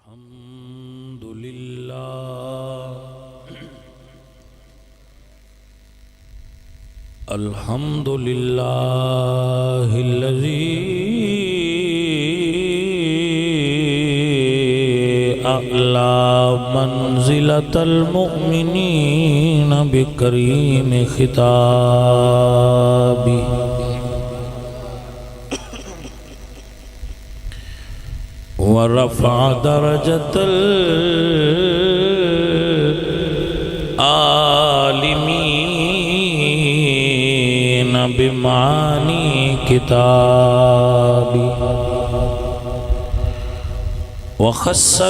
الحمد لله الحمد لله الذي أعلى منزلة المؤمنين بكريم خطابه ورفع درجة العالمين بمعاني كتابه وخص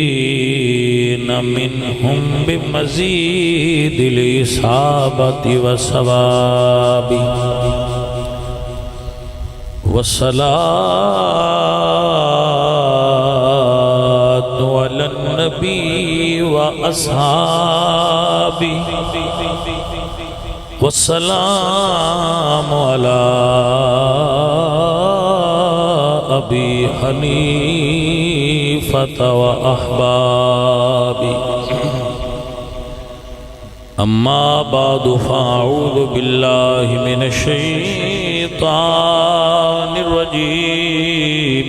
المستنبتين منهم بمزيد الإصابة والصواب والصلاة على النبي وأصحابه والسلام على أبي حنيفة وأحبابه أما بعد فأعوذ بالله من الشيطان الرجيم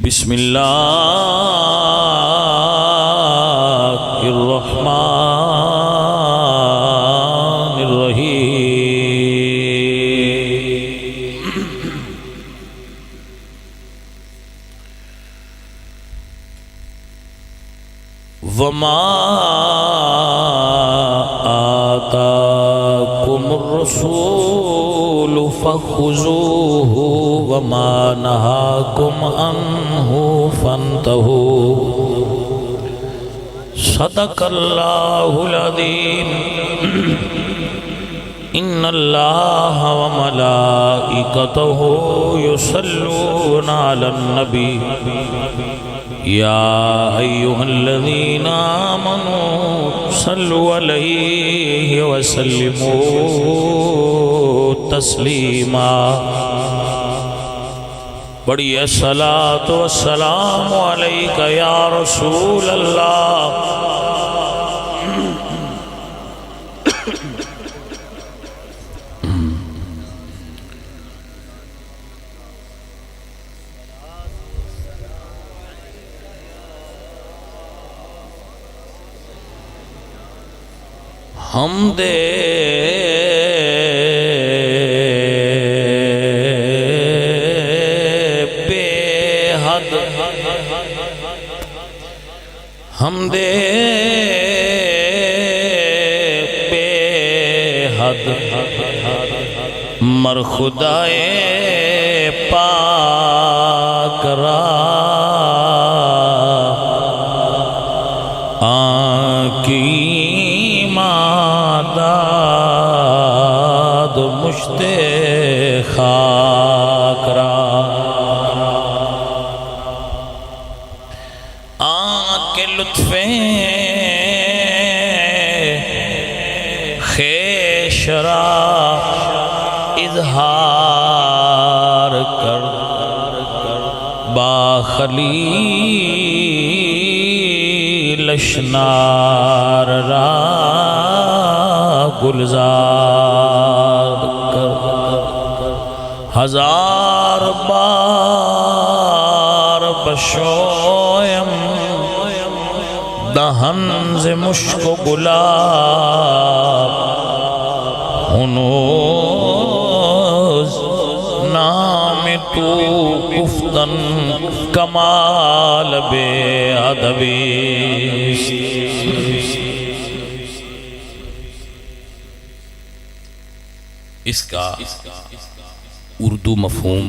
بسم الله الرحمن الرحيم وما آتاكم الرسول فخذوه وما نهاكم عنه فانتهوا صدق الله العظيم إن الله وملائكته يصلون على النبي يا أيها الذين آمنوا صلوا عليه وسلموا تسليما بڑی الصلاة والسلام عليك يا رسول الله حمد بے حد حمد بے حد مر خدائے پاک را آنکی داد مشت خاک را آنکہ لطف خیش را اظہار کر با خلیل اشنار را گلزار کر ہزار بار بشویم دہن ز مشک و گلاب ہنوز نام تو گفتن کمال بے ادبی اس کا اردو مفہوم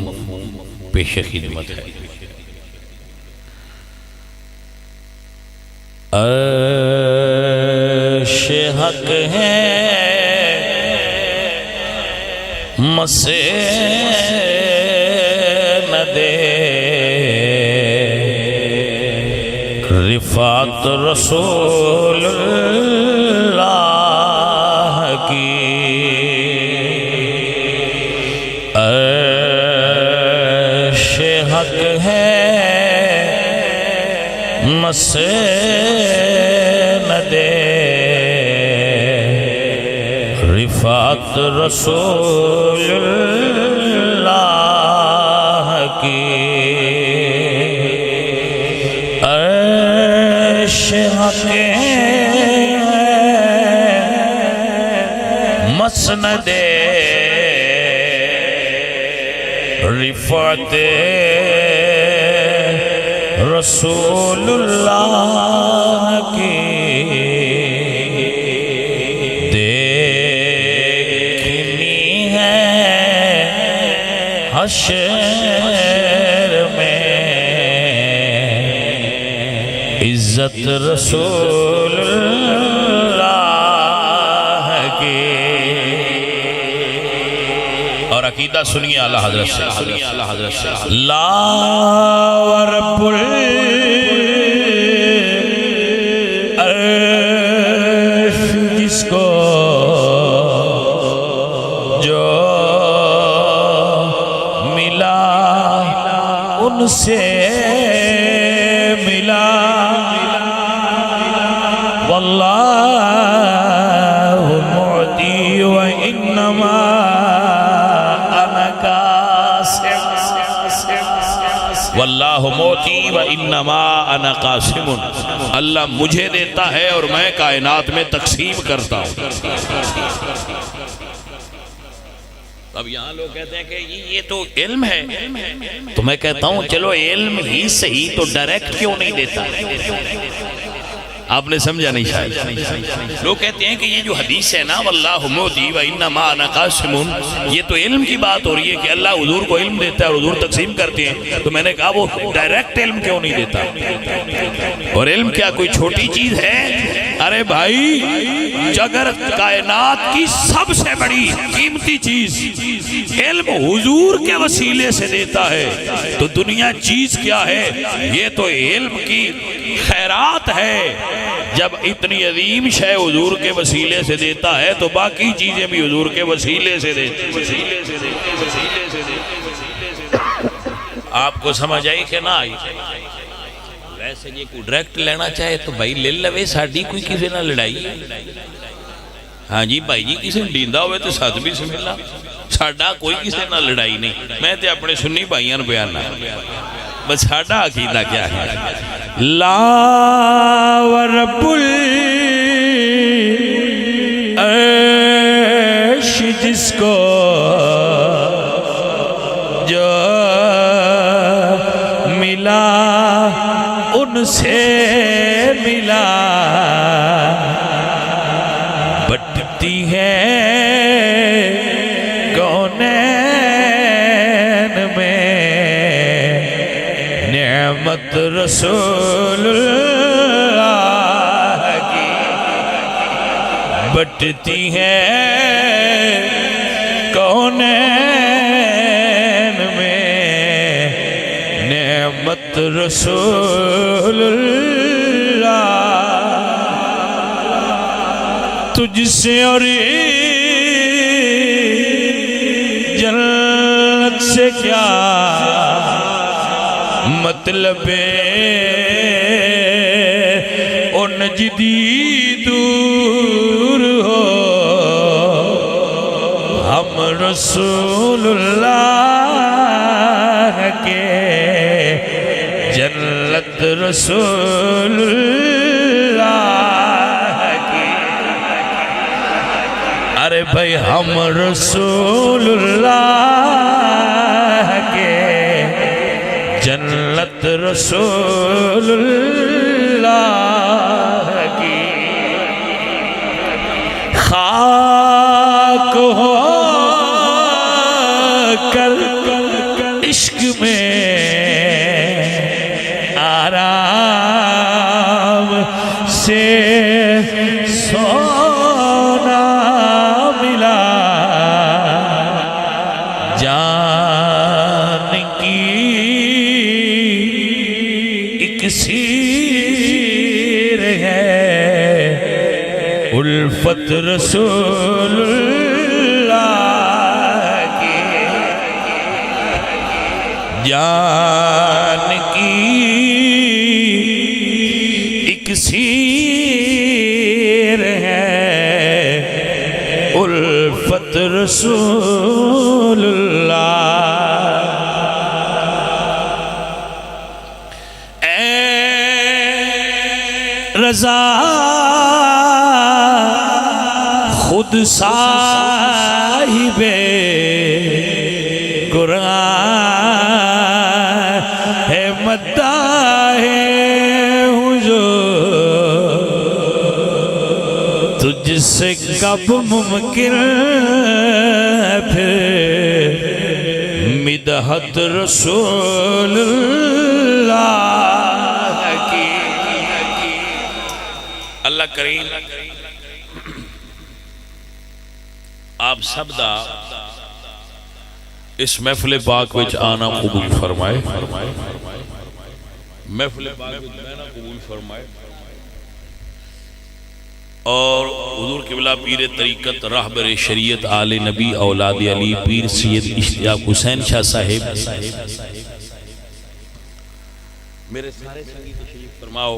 پیش خدمت ہے۔ عرش حق ہے مسے نہ دے رفعت رسول اللہ کی مسے نہ دے رفعت رسول اللہ کی عرش حق مسند رفعت رسول اللہ کی دیکھنی ہے حشر میں عزت رسول اللہ کی۔ اور عقیدہ سنیے اعلیٰ حضرت سے، لا ورب العرش جس کو جو ملا ان سے ملا، واللہ معطی وانما واللہ موتی و انما انا قاسم، اللہ مجھے دیتا ہے اور میں کائنات میں تقسیم کرتا ہوں۔ اب یہاں لوگ کہتے ہیں کہ یہ تو علم ہے، تو میں کہتا ہوں چلو علم ہی صحیح تو ڈائریکٹ کیوں نہیں دیتا؟ آپ نے سمجھا نہیں شاید۔ لوگ کہتے ہیں کہ یہ جو حدیث ہے نا واللہ موتی و انما انا قاسم، یہ تو علم کی بات ہو رہی ہے کہ اللہ حضور کو علم دیتا ہے اور حضور تقسیم کرتے ہیں، تو میں نے کہا وہ ڈائریکٹ علم کیوں نہیں دیتا؟ اور علم کیا کوئی چھوٹی چیز ہے؟ ارے بھائی اگر کائنات کی سب سے بڑی قیمتی چیز علم حضور کے وسیلے سے دیتا ہے تو دنیا چیز کیا ہے؟ یہ تو علم کی خیرات ہے۔ جب اتنی عظیم شے حضور کے وسیلے سے دیتا ہے تو باقی چیزیں بھی حضور کے وسیلے سے دیتے۔ آپ کو سمجھ آئی کہ نہ آئی؟ ویسے یہ کوئی ڈائریکٹ لینا چاہے تو بھائی لے لوے، ساڑی کوئی کسی نہ لڑائی۔ ہاں جی بھائی جی کسی ڈیندہ ہوئے تو ساتھ بھی سمجھلا، ساڑا کوئی کسی نہ لڑائی نہیں۔ میں تے اپنے سنی بھائیاں بیان نہ بس ساڑا عقیدہ کیا ہے؟ لا ورب العرش جس کو جو ملا ان سے ملا، بٹتی ہے کونین میں نعمت رسول اللہ کی، بٹتی ہے کونین میں نعمت رسول اللہ، تجھ سے اور جنت سے کیا مطلب ان جدید دور ہو، ہم رسول اللہ کے جنت رسول اللہ کی۔ ارے بھائی ہم رسول اللہ کے جنت رسول اللہ کی، خاک ہو کر عشق میں آرام سے سونا ملا، جان کی اکسیر ہے الفت رسول اللہ کی، جان کی رسول اللہ اے رضا خود صاحب قرآن ہے مداح حضور تجھ سے کب ممکن ہے پھر مدحت رسول اللہ کی۔ اللہ کریم آپ سب دا اس محفل پاک وچ آنا قبول فرمائے، محفل پاک وچ آنا قبول فرمائے، اور حضور قبلہ پیر طریقت راہبر شریعت آل نبی اولاد علی پیر سید اشتیاق حسین شاہ صاحب میرے سارے سنگی تشریف فرماؤ۔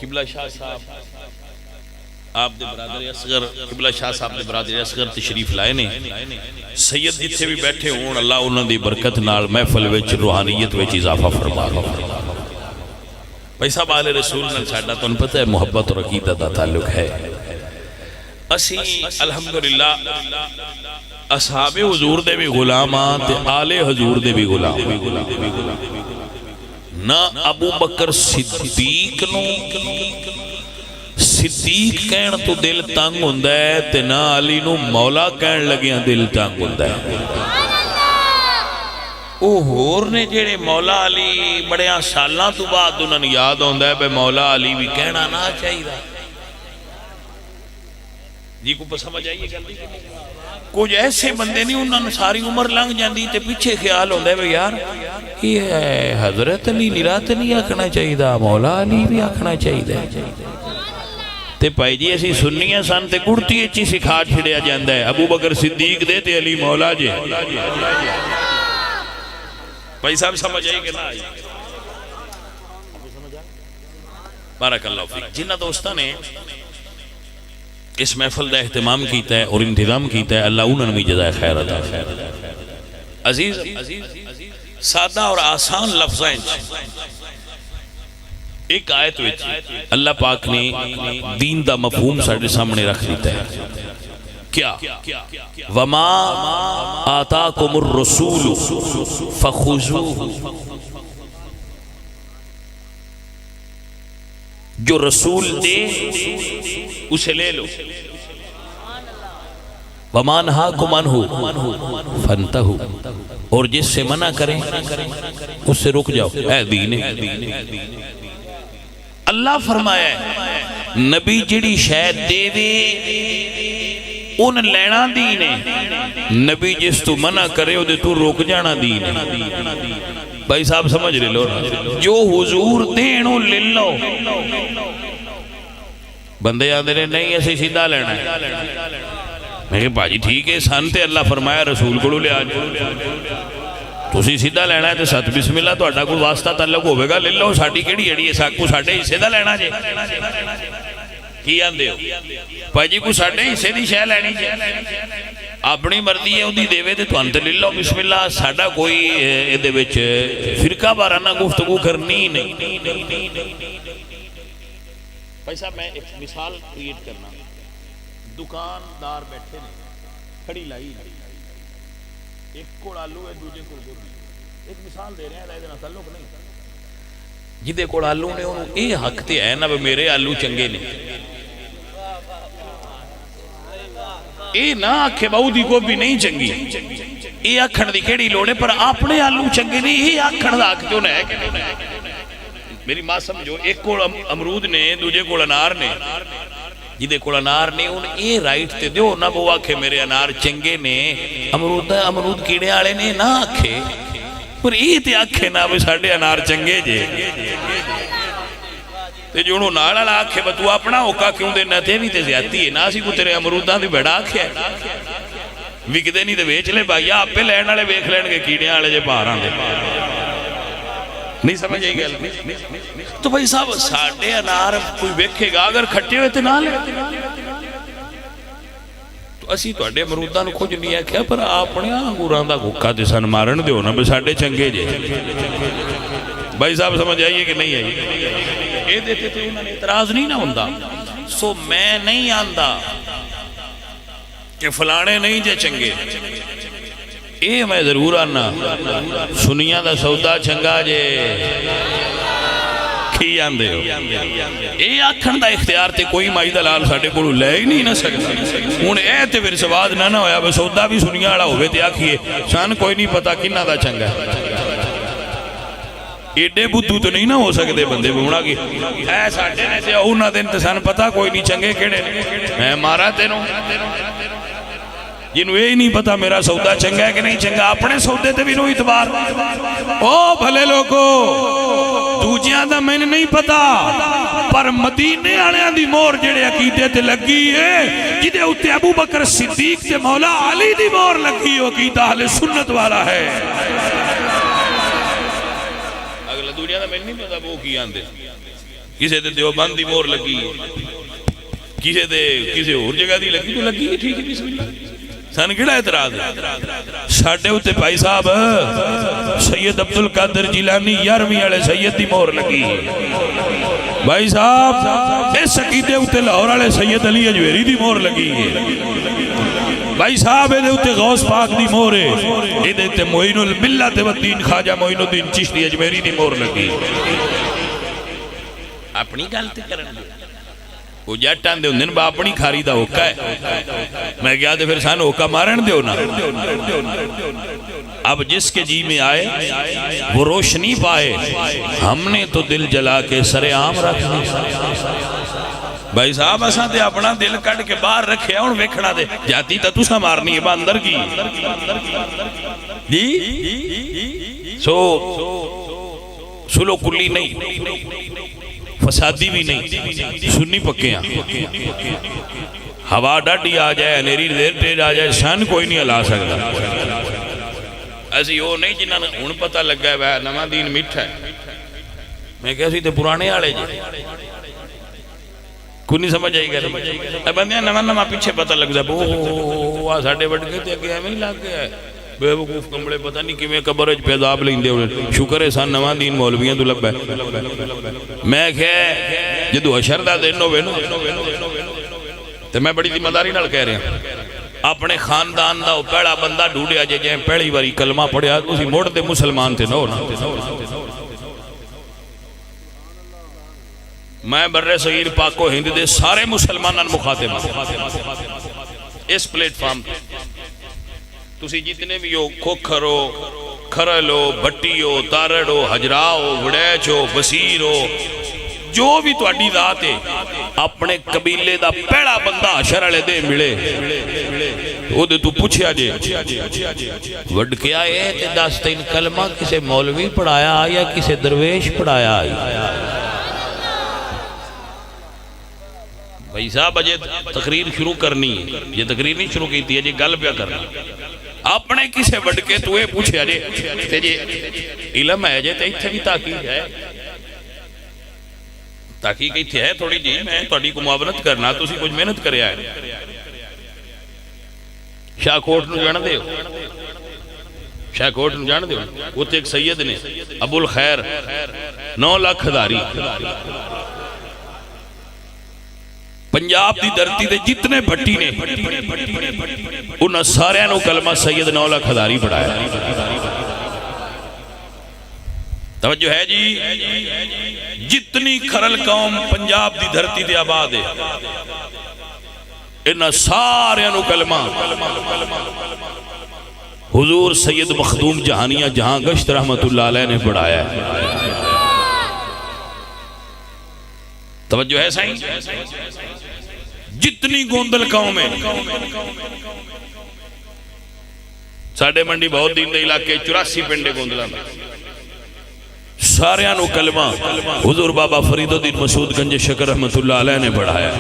قبلہ شاہ صاحب آپ دے برادر اصغر، قبلہ شاہ صاحب دے برادر اصغر تشریف لائے نے، سید جتھے بھی بیٹھے ہون اللہ انہوں دی برکت نال محفل وچ روحانیت وچ اضافہ فرما۔ بھائی صاحب آل رسول نال ساڈا تانوں پتہ ہے محبت اور عقیدت دا تعلق ہے۔ اسی الحمدللہ اصحاب حضور دے بھی غلام ہاں تے آل حضور دے بھی غلام نہ ابو بکر صدیق نو صدیق کہن تو دل تنگ ہوندا ہے تے نہ علی نو مولا کہن لگیاں دل تنگ ہوندا ہے۔ او ہور نے جڑے مولا علی بڑیاں سالاں تو بعد انہاں نوں یاد ہوندا ہے بے مولا علی بھی کہنا نہ چاہیے جی کو سمجھ آئیے گل نہیں۔ کچھ ایسے بندے نہیں انہاں نوں ساری عمر لنگ جاندی تے پیچھے خیال ہوندا ہے بے یار یہ حضرت علی نرات نہیں آکھنا چاہیے مولا علی بھی آکھنا چاہیے تے پائی جی ایسی سنیاں سن تے گڑتی اچھی سکھا چھڑیا جاندہ ہے ابو بکر صدیق دے تے علی مولا جے۔ بھائی صاحب سمجھ آئی کہ نہ آئی؟ بارک اللہ فیک۔ جنہ دوستہ نے اس محفل دا اہتمام کیتا ہے اور انتظام کیتا ہے اللہ انہوں نے بھی جزائے خیر عطا۔ عزیز سادہ اور آسان لفظیں ایک آیت وچ اللہ پاک نے دین دا مفہوم ساڑھے سامنے رکھ دیتا ہے کیا؟ وَمَا آتَاكُمُ الرَّسُولُ فَخُذُوهُ، جو رسول دے اسے لے لو، وَمَا نَهَاكُمْ عَنْهُ فَانْتَهُوا، اور جس سے منع کریں اس سے رک جاؤ۔ اے دین اللہ فرمایا ہے نبی جڑی شاید دے دے ان لینا دین ہے، نبی جس تو منع کرے وہ دے تو روک جانا دین ہے۔ بھائی صاحب سمجھ لے لو جو حضور دینوں لے لو۔ بندے آدھے رہے نہیں ایسے سیدھا لینا ہے، میں کہ باجی ٹھیک ہے سانتے اللہ فرمایا رسول کو لے آج تو اسی سیدھا لینا ہے تو ست بسم اللہ تو اڈا کوئی واسطہ تعلق ہوئے گا لے لو ساڑھی کیڑی اڑی ہے ساکو ساڑھے حصے دا لینا جے کی آندے ہو پاجی کو ساڑھے حصے دی شے لینی جے اپنی مردی ہے اندھی دیوے تے تو انت لے لو بسم اللہ ساڑھا کوئی دے وچ فرقہ بارانہ گفتگو کرنی نہیں۔ بھائی صاحب میں ایک مثال کریٹ کرنا، دکاندار بیٹھے نے کھڑی لائی ایک کوڑ آلو ہے دوجے کوڑ گوبھی، ایک مثال دے رہے ہیں لائے دینا تعلق نہیں جدے کوڑ آلو نے انہوں اے حق تے ہے نا میرے آلو چنگے نے اے نہ آکھے باؤ دی گوبھی نہیں چنگی اے آکھن دی کیڑی لوڑے پر اپنے آلو چنگے نہیں اے آکھن دا آکھ کیوں نہ ہے میری ماں سمجھو ایک کوڑ امرود نے دوجے کوڑ انار نے جدے کوڑ انار نے ان اے رائٹ تے دیو نہ وہ آکھے میرے انار چنگے نے امرود کیڑے آلے نے نہ آکھے پر اے تے آکھے نہ وہ ساڑھے انار چنگے جے تے جو انہوں ناڑا آکھے بتو اپنا ہوکا کیوں دے نہ تے بھی تے زیادتی ہے ناسی کو تیرے امرودان دی بیڑا آکھے وکدے نہیں تے ویچ لے بھائی آپ پہ لین آلے ویکھ لین کے کیڑے آلے جے پاران دے نہیں سمجھ آئی گل تو بھائی صاحب ساڑھے انار کوئی ویکھے گا اگر کھٹے ہوئے تے نہ لے تو اسی تواڈے امروداں نوں کچھ نہیں آکھیا پر اپنے انگوراں دا گھکا تے سن مارن دیو نا، بے ساڈے چنگے جے۔ بھائی صاحب سمجھ آئیے کہ نہیں آئی؟ اے دیتے تھے انہوں نے اعتراض نہیں نہ ہوندا۔ سو میں نہیں آندا کہ فلانے نہیں جے چنگے، اے میں ضرور آنا سنیاں دا سودا چنگا جے کھی آندے ہو۔ اے آکھن دا اختیار تے کوئی مائی دلال ساڑے کو لے ہی نہیں نہ سکتا۔ ان اے تے پھر سواد نہ ہویا بس سودا بھی سنیاں آڑا ہوئے تے آکھیے سان کوئی نہیں پتا کنہ دا چنگا ہے۔ ایڈے بدھو تو نہیں نہ ہو سکتے بندے بمڑا کی اے ساڑھے نے سے اونا دن تے سان پتا کوئی نہیں چنگے کیڑے میں مارا تینوں جنہوں یہ نہیں پتا میرا سودا چنگا ہے کہ نہیں چنگا، اپنے سودے تے بھی نو اعتبار۔ او بھلے لوگو دوجیاں دا میں نے نہیں پتا، پر مدینے آنے دی مور جڑے عقیدے تے لگی ہے جدے اتے ابو بکر صدیق تے مولا علی دی مور لگی ہو، عقیدہ اہل سنت والا ہے۔ اگلا دوجیاں دا میں نہیں پتا وہ کی آندے، کسے تے دیوبند دی مور لگی ہے، کسے تے کسے اور جگہ دی لگی تو لگی ہے، ٹھیک ہے بسم اللہ۔ سن کیڑا اعتراض ہے؟ ساڑھے ہوتے بھائی صاحب سید عبدالقادر جیلانی 11ویں والے سید دی مور لگی ہے۔ بھائی صاحب اس عقیدے ہوتے لاہور والے سید علی اجویری دی مور لگی ہے۔ بھائی صاحب یہ ہوتے غوث پاک دی مور ہے، یہ ہوتے معین الملت والدین خواجہ معین الدین چشتی اجمیری دی مور لگی ہے۔ اپنی گالتے کرنے دے وہ جاٹان دے اندن با اپنی کھاری دا ہوکا ہے، میں کیا دے پھر سان ہوکا مارن دے ہونا۔ اب جس کے جی میں آئے وہ روشنی پائے، ہم نے تو دل جلا کے سر عام رکھنے۔ بھائی صاحب اساں تے اپنا دل کٹ کے باہر رکھے اور ویکھنا دے جاتی تا تو سا مارنی ہے باندر کی جی سلو کلی نہیں، فسادی بھی نہیں، سنی پکے ہیں۔ ہوا ڈاڈی آ جائے، نیری دیر تیز آ جائے، سن کوئی نہیں ہلا سکتا۔ ایسی وہ نہیں جنہاں نے ان پتہ لگا ہے نواں دین میٹھا ہے، میں کہا سی تے پرانے آڑے جی کوئی نہیں سمجھ آئی گا۔ بندیاں نواں پیچھے پتہ لگ جائے وہ ساڑھے بڑھ گئے تھے اگے ہمیں ہی لگ گیا ہے، بے وقوف کمبڑے پتہ نہیں کیویں قبرج پیداب لیندے ہوئے۔ شکر ہے سان نواں دین مولویاں تو لب ہے۔ میں کہے جدو حشر دا دن ہوئے نا تو میں بڑی ذمہ داری نال کہہ رہا ہوں اپنے خاندان دا پہلا بندہ ڈھونڈیا جے جائیں پہلی باری کلمہ پڑھیا تو اسی موڑ دے مسلمان تھے نو نا۔ میں بر صغیر پاک و ہند دے سارے مسلمانان مخاطب اس پلیٹ فارم تسی جتنے بھی ہو، کھوکھر ہو، کھرل ہو، بھٹی ہو، تارڑ ہو، حجرا ہو، وڑیچ ہو، بصیر ہو، جو بھی تو اڈی ذات ہے اپنے قبیلے دا پہلا بندہ حشر والے دے ملے وہ دے تو پوچھیا جے وڈ کے آئے تے داستین کلمہ کسے مولوی پڑھایا یا کسے درویش پڑھایا؟ بھائی صاحب اجے تقریر شروع کرنی ہے، یہ تقریر نہیں شروع کی تھی، یہ گل پیا کرنا۔ اپنے کسے وڈ کے تو یہ پوچھے جے تے جے علم ہے جے تے اتھے بھی تحقیق ہے، تحقیق اتھے ہے تھوڑی جی، میں تھوڑی کو معاونت کرنا تو اسی کچھ محنت کرے آئے۔ شاہ کوٹ نو جان دے ہو، شاہ کوٹ نو جان دے ہو، وہ تے ایک سید نے ابو الخیر 9 لاکھ ہزاری پنجاب دی دھرتی دے جتنے بھٹی نے انہاں سارے نو کلمہ سید 9 لاکھ ہزاری پڑھایا۔ توجہ ہے جی، جتنی کھرل قوم پنجاب دی دھرتی دے آباد ہے انہاں سارے نو کلمہ حضور سید مخدوم جہانیہ جہاں گشت رحمت اللہ علیہ نے پڑھایا ہے۔ توجہ ہے سائیں، جتنی گوندل قوم ہے ساڑھے منڈی بہت دین دے علاقے 84 پنڈے گوندلہ میں سارے انو کلمہ حضور بابا فرید الدین مسعود گنج شکر رحمت اللہ علیہ نے پڑھایا۔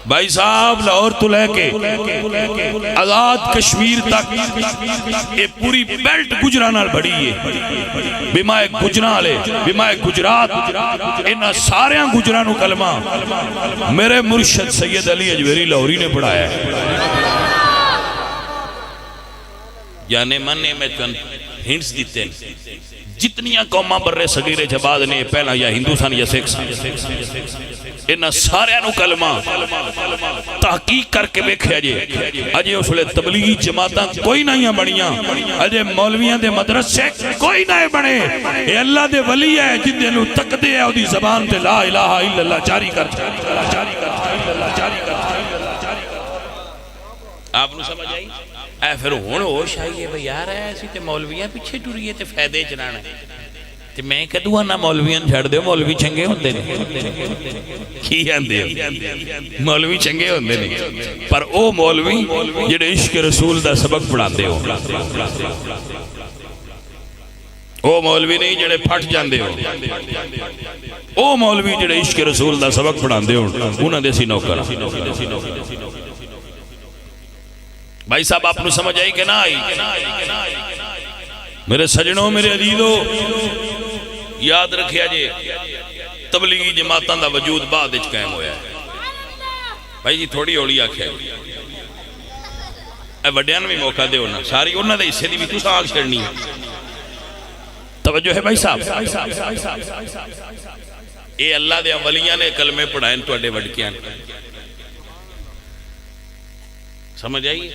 بھائی صاحب لاہور تو لے کے آزاد کشمیر تک یہ پوری بیلٹ گجرا نال بڑی ہے بیمائے گجرا لے بیمائے گجرات انہاں سارے گجرا نو کلمہ میرے مرشد سید علی اجویری لاہوری نے پڑھایا ہے یعنی مننے میں چند ہنٹس دیتے ہیں جتنیاں قوماں برے صغیرے جباد نے پہلا یا ہندوستان یا سکھ انہاں سارے انہوں کلمہ تحقیق کر کے بیکھے اجے اس لئے تبلیغی جماعتاں کوئی نہیں بڑیاں اجے مولویاں دے مدرسے کوئی نہیں بڑے یہ اللہ دے ولی ہے جن دے لو تک دے ہے دی زبان تے لا الہ الا اللہ جاری کر آپ نو سمجھ آئی اے پھر ہون ہوش آئیے بھئی یار ہے ایسی تے مولویاں پیچھے ٹوریے تے فیدے چلانا تے میں کہدوں نہ مولویاں جھڑ دے مولوی چنگے ہوندے نہیں کی آندے مولوی چنگے ہوندے نہیں پر او مولوی جڑے عشق رسول دا سبق پڑھاندے ہو او مولوی نہیں جڑے پھٹ جاندے ہو او مولوی جڑے عشق رسول دا سبق پڑھاندے ہو انہاں دے سی نوکر بھائی صاحب آپ نے سمجھ آئی کہ نہ آئی میرے سجنوں میرے عزیزوں یاد رکھیا جے تبلیغی جماعتاں دا وجود بعد اچ قائم ہویا ہے بھائی جی تھوڑی اولی آکھیا اے وڈیاں بھی موقع دے ہونا ساری انہاں دے حصے دی بھی تساں آگ چھڑنی ہے توجہ ہے بھائی صاحب اے اللہ دے ولیاں نے کلمے پڑھائیں تواڈے وڈکیاں سمجھ آئی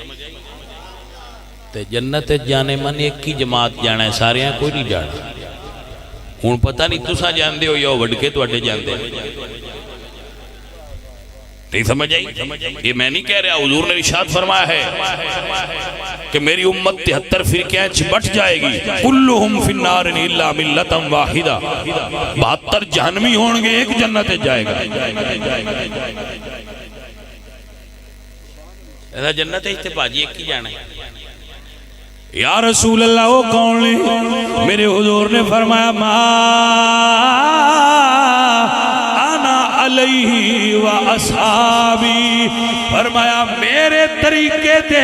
تے جنت جانے من ایک کی جماعت جانا ہے سارے ہیں کوئی نہیں جانا ہون پتہ نہیں تساں جاندے ہو یا وڈکے تو اٹھے جاندے نہیں سمجھ آئی یہ میں نہیں کہہ رہا حضور نے ارشاد فرمایا ہے کہ میری امت 73 فرقیاں بٹ جائے گی کلہم فی النار الا ملتا واحدہ 72 جہنمی ہوں گے ایک جنت جائے گا ایسا جنت ہے بھاجی ایک کی جانا ہے یا رسول اللہ وہ کون لے میرے حضور نے فرمایا ما انا علیہ و اصحابی فرمایا میرے طریقے تے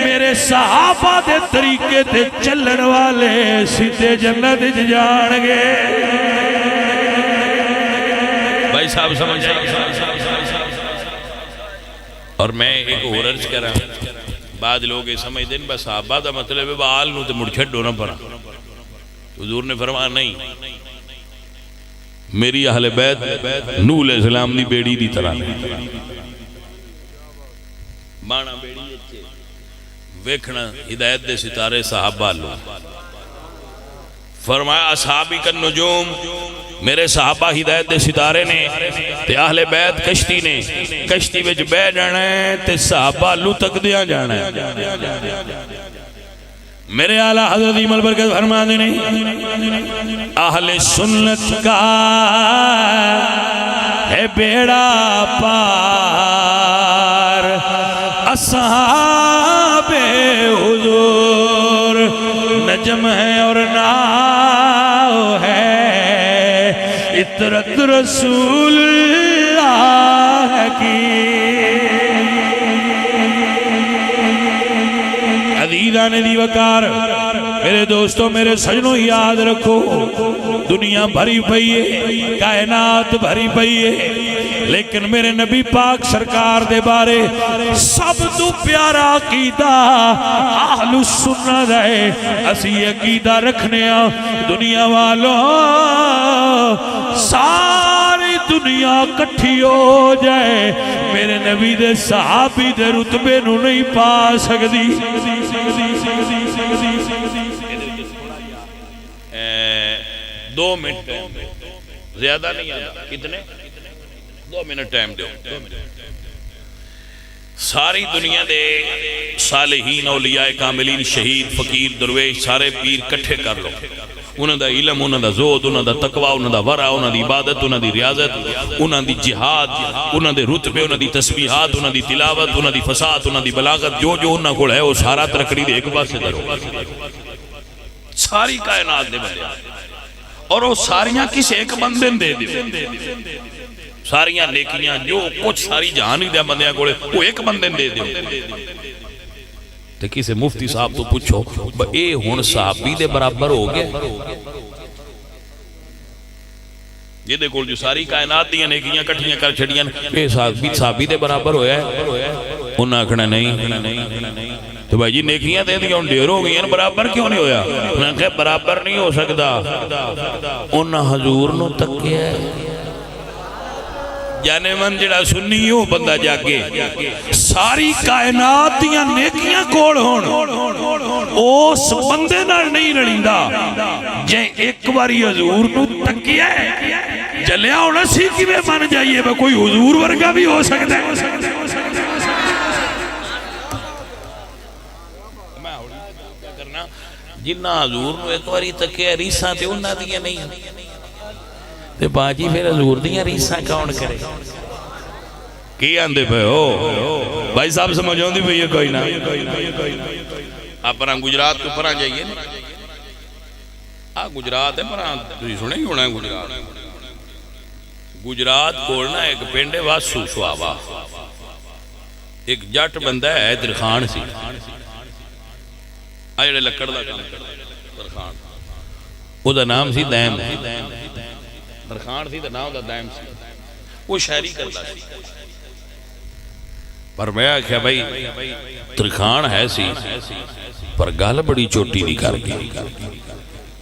میرے صحابہ دے طریقے تے چلن والے سیدھے جنت جان گے بھائی صاحب سمجھ آئے اور میں ایک اور عرض کر رہا ہوں بعد لوگ یہ سمجھ دیں بس صحابہ دا مطلب ہے بآل نو تے مڑچھڑ ہونا پڑا حضور نے فرمایا نہیں میری اہل بیت نوح علیہ السلام دی بیڑی دی طرح بانا بیڑی اچھے ویکھنا ہدایت دے ستارے صحابہ لو فرمایا اصحابی کا نجوم میرے صحابہ ہدایت دے ستارے نے تے اہل بیت کشتی نے کشتی وچ بہ جانا ہے تے صحابہ لو تک دیا جانا ہے میرے اعلیٰ حضرت ایمال برکت فرما دینے اہل سنت کا ہے بیڑا پار اصحاب حضور نجم ہے اور ناؤ ہے اطرت رسول اللہ کی عزیزان دی وقار میرے دوستوں میرے سجنوں یاد رکھو دنیا بھری پئی ہے کائنات بھری پئی ہے لیکن میرے نبی پاک سرکار دے بارے سب تو پیارا عقیدہ اہل السنت ہے اسی عقیدہ رکھنے دنیا والوں ساری دنیا کٹھی ہو جائے میرے نبی دے صحابی دے رتبے نو نہیں پا سکتی دو منٹ زیادہ نہیں آتا کتنے 2 منٹ ٹائم دو ساری دنیا دے صالحین اولیاء کاملین شہید فقیر درویش سارے پیر کٹھے کر لو انہوں دا علم انہوں دا زود انہوں دا تقوی انہوں دا ورع انہوں دی عبادت انہوں دی ریاضت انہوں دی جہاد انہوں دے رتبے انہوں دی تسبیحات انہوں دی تلاوت انہوں دی فساد انہوں دی بلاغت جو جو انہوں کو ہے وہ سارا ترکڑی دے ایک بار سے درو ساری کائنات دے بندے اور وہ ساریاں کس ایک بندے دے دے ساریاں نیکیاں جو کچھ ساری جہان ہی دیا بندیاں کولے وہ ایک بندے دے دیو تے کسے مفتی صاحب تو پوچھو اے ہن صحابی دے برابر ہو گئے یہ دے کول جو ساری کائنات دیاں نیکیاں کٹھیاں کر چھڑیاں اے صحابی دے برابر ہویا ہے انہاں کہنا نہیں تو بھائی جی نیکیاں دے دیا ان ڈیر ہو گئی برابر کیوں نہیں ہویا انہاں کہا برابر نہیں ہو سکتا انہاں حضور نو تکیا ہے جانے من جڑا سنی ہو بندہ جاگے ساری کائنات دیاں نیکیاں کول ہون اس بندے نال نہیں رڑیندا جے ایک باری حضور نو تکیا ہے جلیا ہونا سی کی میں من جائیے با کوئی حضور ورگا بھی ہو سکتا ہے جنہ حضور نو ایک باری تکیا ریساں تے انہاں دیاں نہیں تے باجی پھر حضور دیاں ریساں کون کرے کی آندے پہ ہو بھائی صاحب سمجھوں دی بھئی کوئی نہ آپ پرہاں گجرات کو پرہاں جائیے گجرات ہے پرہاں تجھے سنے ہی ہونا ہے گجرات کولنا ایک پینڈے واسو سوابا ایک جٹ بندہ ہے درخان سی آئیڑے لکڑ دا کام درخان وہ دا نام سی دائم درخان سی دا نام دا دائم سی وہ شاعری کرتا سی پر میں آکھیا بھائی درخان ہے سی پر گال بڑی چوٹی نہیں کر گئی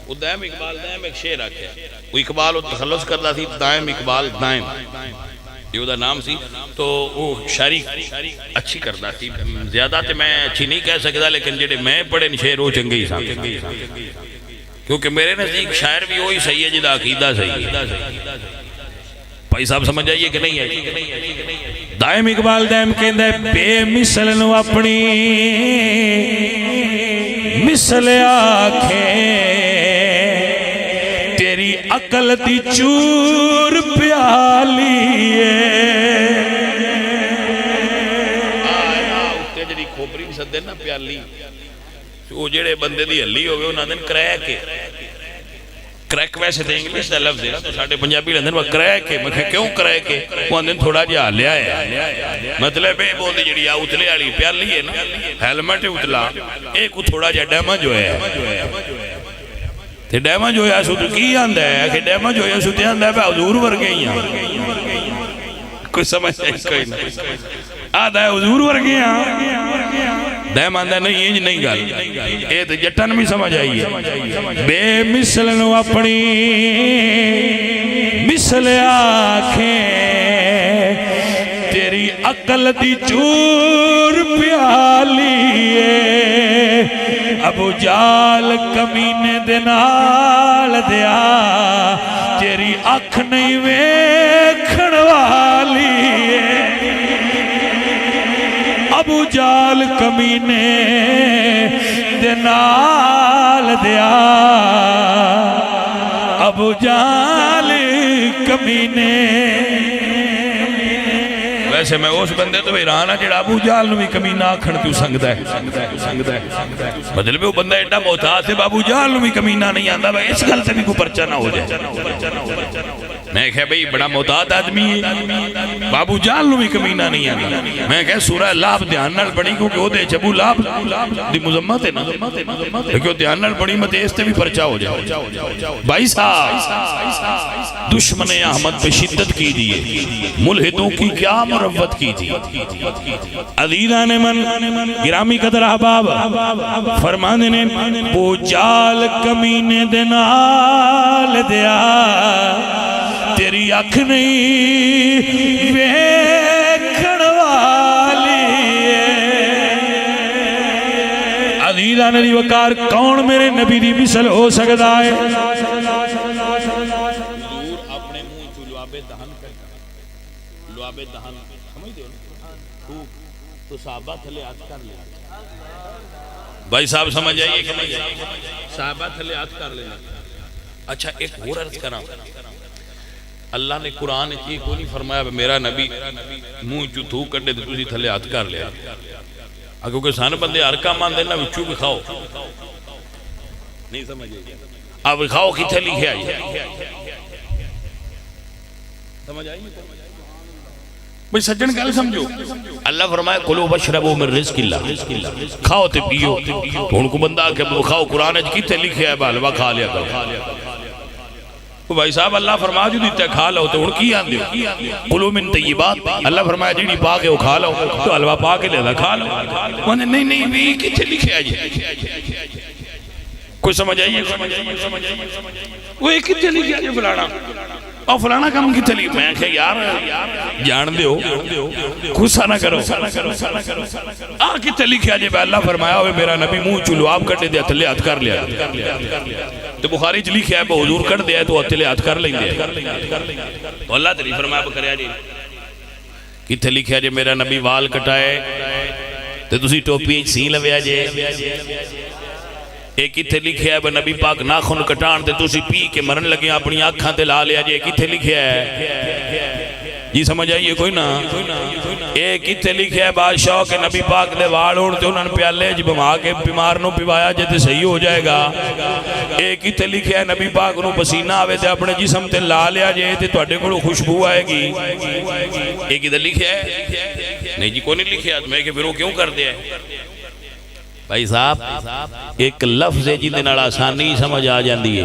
وہ دائم اقبال دائم ایک شعر آکھیا وہ اقبال وہ تخلص کرتا سی دائم اقبال دائم یہ دا نام سی تو وہ شاعری اچھی کرتا سی زیادہ تے میں اچھی نہیں کہہ سکتا لیکن جڑے میں پڑھے شعر وہ چنگے ہی سان کیونکہ میرے نزدیک شاعر بھی وہی صحیح ہے جدا عقیدہ صحیح ہے بھائی صاحب سمجھ آئیے کہ نہیں ہے دائم اقبال دائم کہندہ ہے بے مثل نو اپنی مثل آنکھیں تیری عقل دی چور پیالی اتے جڑی کھوپری بھی سدے نا پیالی وہ جڑے بندے دی ہلی ہوئے انہاں دن کریک کریک ویسے تھے انگلیش دا لفظ ہے تو ساڑھے پنجابی لندن وہ کریک ہے میں کہا کیوں کریک ہے وہ اندن تھوڑا جا لیا ہے مطلب ہے بول دی جڑی اتلے آلی پیالی ہے نا ہیلمٹ اتلا ایک تھوڑا جا ڈیمج ہویا ہے تے ڈیمج ہویا سو تو کی آندہ ہے کہ ڈیمج ہویا سو تے آندہ ہے پہ حضور ورگے ہی کوئی سمجھ کوئی نہیں آدھا ہے حضور ورگے ہیں دائم آندہ نہیں یہ نہیں گال اے تو جٹن بھی سمجھ آئی ہے بے مثل نو اپنی مثل آنکھیں تیری عقل دی چور پیالی ہے ابو جال کمینے دنال دیا تیری اکھ نہیں ویکھن والی ہے ابو جال کمینے دنال دیا ابو جال کمینے ویسے میں اس بندے تو حیران ہے جڑا ابو جال نو بھی کمینہ آکھن کیوں سنگدا ہے مطلب وہ بندہ ایڈا محتاط ہے ابو جال نو بھی کمینہ نہیں آندا بھائی اس گل سے بھی کوئی پرچہ نہ ہو جائے میں کہا بھئی بڑا محتاط آدمی ہے ابو جال نو بھی کمینہ نہیں آندا میں کہا سورہ لاب دھیان نال پڑھی کیونکہ وہ دے ابو لاب دی مذمت ہے نا لیکن دھیان نال پڑھی مت اس سے بھی پرچہ ہو جائے بھائی صاحب دشمن احمد پہ شدت کی دیئے ملحدوں کی کیا مروت کی تھی عزیزان من گرامی قدر احباب فرمانے نے وہ جال کمینے دنال دیا تیری اکھ نہیں ویکھن والی عزیزان دی وقار کون میرے نبی دی مثل ہو سکتا ہے اپنے منہ چو لعابِ دہن لعابِ دہن سمجھ دے تو صحابہ تھلے ہاتھ کر لیا بھائی صاحب سمجھ آئیے کہ نہیں صحابہ تھلے ہاتھ کر لیا اچھا ایک اور عرض کرنا اللہ نے قرآن کی کوئی نہیں فرمایا میرا نبی منہ چو تھو کٹے تو تسی تھلے ہاتھ کر لیا کیونکہ سان بندے ہر کام آن دینا وچو بھی کھاؤ نہیں سمجھ آئیے اب کھاؤ کی تھلی ہے سمجھ آئیے بھئی سجن گل سمجھو اللہ فرمائے کلو واشربوا من رزق اللہ کھاؤ تے پیو تو ان کو بندہ کہ کھاؤ قرآن اج کیتے لکھیا ہے حلوہ کھا لیا کرو بھائی صاحب اللہ فرما جو دیتا ہے کھا لو تو ان کی آن دیو کلو من طیبات اللہ فرمایا جیڑی پاک ہے وہ کھا لو تو حلوہ پاک ہے لہذا کھا لو نہیں بھی کیتے لکھیا جی کوئی سمجھ آئیے وہ ایک کتے لکھیا جو فلانا اور فلانا کام کتے لکھیا میں کہ یار جان دیو غصہ نہ کرو کتے لکھیا جب اللہ فرمایا ہوئے میرا نبی منہ چلو آپ کٹے دیا تلے ہاتھ کر لیا تو بخاری چ لکھیا ہے وہ حضور کر دیا تو تلے ہاتھ کر لیں دیا تو اللہ تلی فرمایا بکریا جی کتے لکھیا جب میرا نبی وال کٹائے تو تسی ٹوپی سی لویا جے ایک کتے لکھیا ہے نبی پاک ناخن کٹان تے تسی پی کے مرن لگے اپنی آنکھاں تے لا لیا جے کتے لکھیا ہے جی سمجھ آئیے کوئی نا ایک کتے لکھیا ہے بادشاہ کے نبی پاک دے وال اڑتے انہوں نے پیالے جب ہم آکے بیمار نو پیوایا جے تے صحیح ہو جائے گا ایک کتے لکھیا ہے نبی پاک نو پسینہ آوے تے اپنے جسم تے لا لیا جے تے توڑے کو خوشبو آئے گی ایک ادھر لکھیا ہے نہیں جی کوئی نہیں لکھیا میں کہ پھر وہ کیوں کر دیا ہے بھائی صاحب ایک لفظ ہے جن دے آسانی سمجھ آ جاندی ہے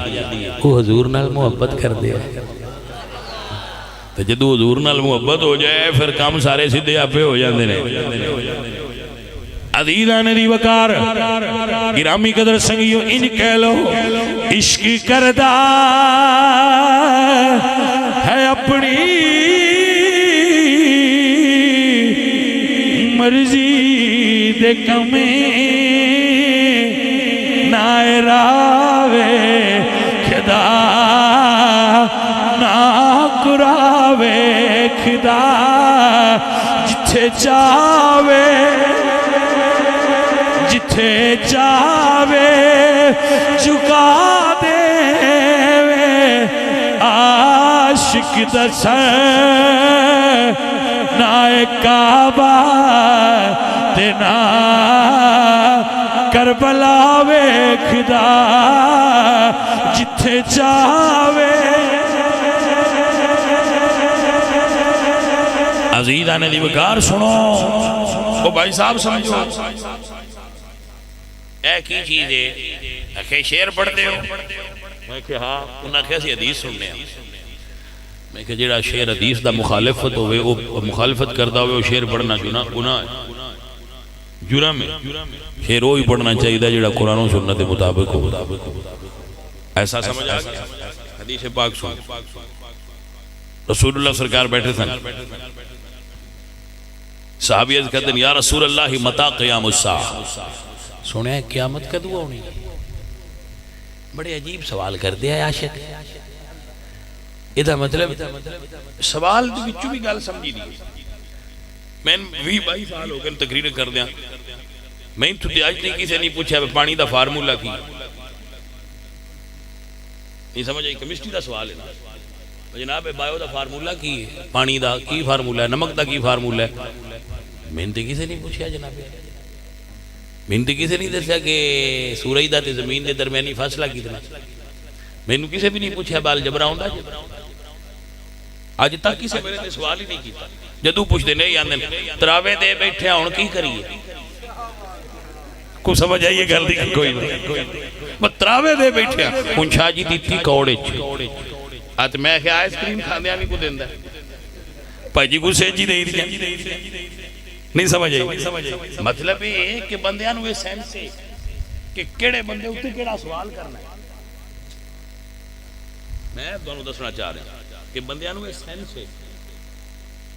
وہ حضور نال محبت کر دیا تو جدو حضور نال محبت ہو جائے پھر کام سارے سیدھے آپے ہو جاندے نے عزیزان دی وقار گرامی قدر سنگیو ان کہہ لو عشق کردہ ہے اپنی مرضی دے کمیں نائے راوے خدا نا قراوے خدا جتھے چاوے چکا دے عاشق دا سر نائے کعبہ دینا کربلا وے خدا جتھے چاوے عزیزان دی وقار سنو وہ بھائی صاحب سمجھو اے کی چیز ہے کہ شعر پڑھتے ہو میں کہ ہاں انہاں کیسی حدیث سننے ہیں میں کہ جیڑا شعر حدیث دا مخالفت ہوئے وہ مخالفت کردہ ہوئے وہ شعر پڑھنا گناہ ہے جرم ہے شعر وہی پڑھنا چاہیے جیڑا قرآن و سنت مطابق ہو ایسا سمجھ آ گیا حدیث پاک سن رسول اللہ سرکار بیٹھے تھے صحابی عرض کہتے ہیں یا رسول اللہ متا قیام الساعہ سنے قیامت کا دعا ہونی بڑے عجیب سوال کر دیا ہے عاشق ادھا مطلب سوال دی بچو بھی گال سمجھی دی میں بھی 22 سال ہو گئے تقریر کر دیا میں تو آج نہیں کسی نہیں پوچھا پانی دا فارمولہ کی نہیں سمجھ آئی کیمسٹری دا سوال ہے جناب بایو دا فارمولہ کی ہے پانی دا کی فارمولہ ہے نمک دا کی فارمولہ ہے میں نے کسی نہیں پوچھا جناب میں نے کسی نہیں دسیا کہ سورج دا تے زمین دے درمیانی فاصلہ کتنا میں نے کسی بھی نہیں پوچھا بال جبرا ہوندا آج تک کسی میرے نے سوال ہی نہیں کیتا جدو پوچھ دے نہیں آندے تراوے دے بیٹھے ہون کی کریے کو سمجھ آئیے گل دی کوئی نہیں بس تراوے دے بیٹھے ہون شاہ جی دیتی کوڑے آت میں کہ آئس کریم کھاندے آنی کو دیندہ پائی جی کو سیجی دے دیا نہیں سمجھ آئی مطلب یہ کہ بندیاں ہوئے سینس ہے کہ کیڑے بندے ہوتے کیڑا سوال کرنا ہے میں دونوں دسنا چاہ رہا ہوں کہ بندیاں ہوئے سینس ہے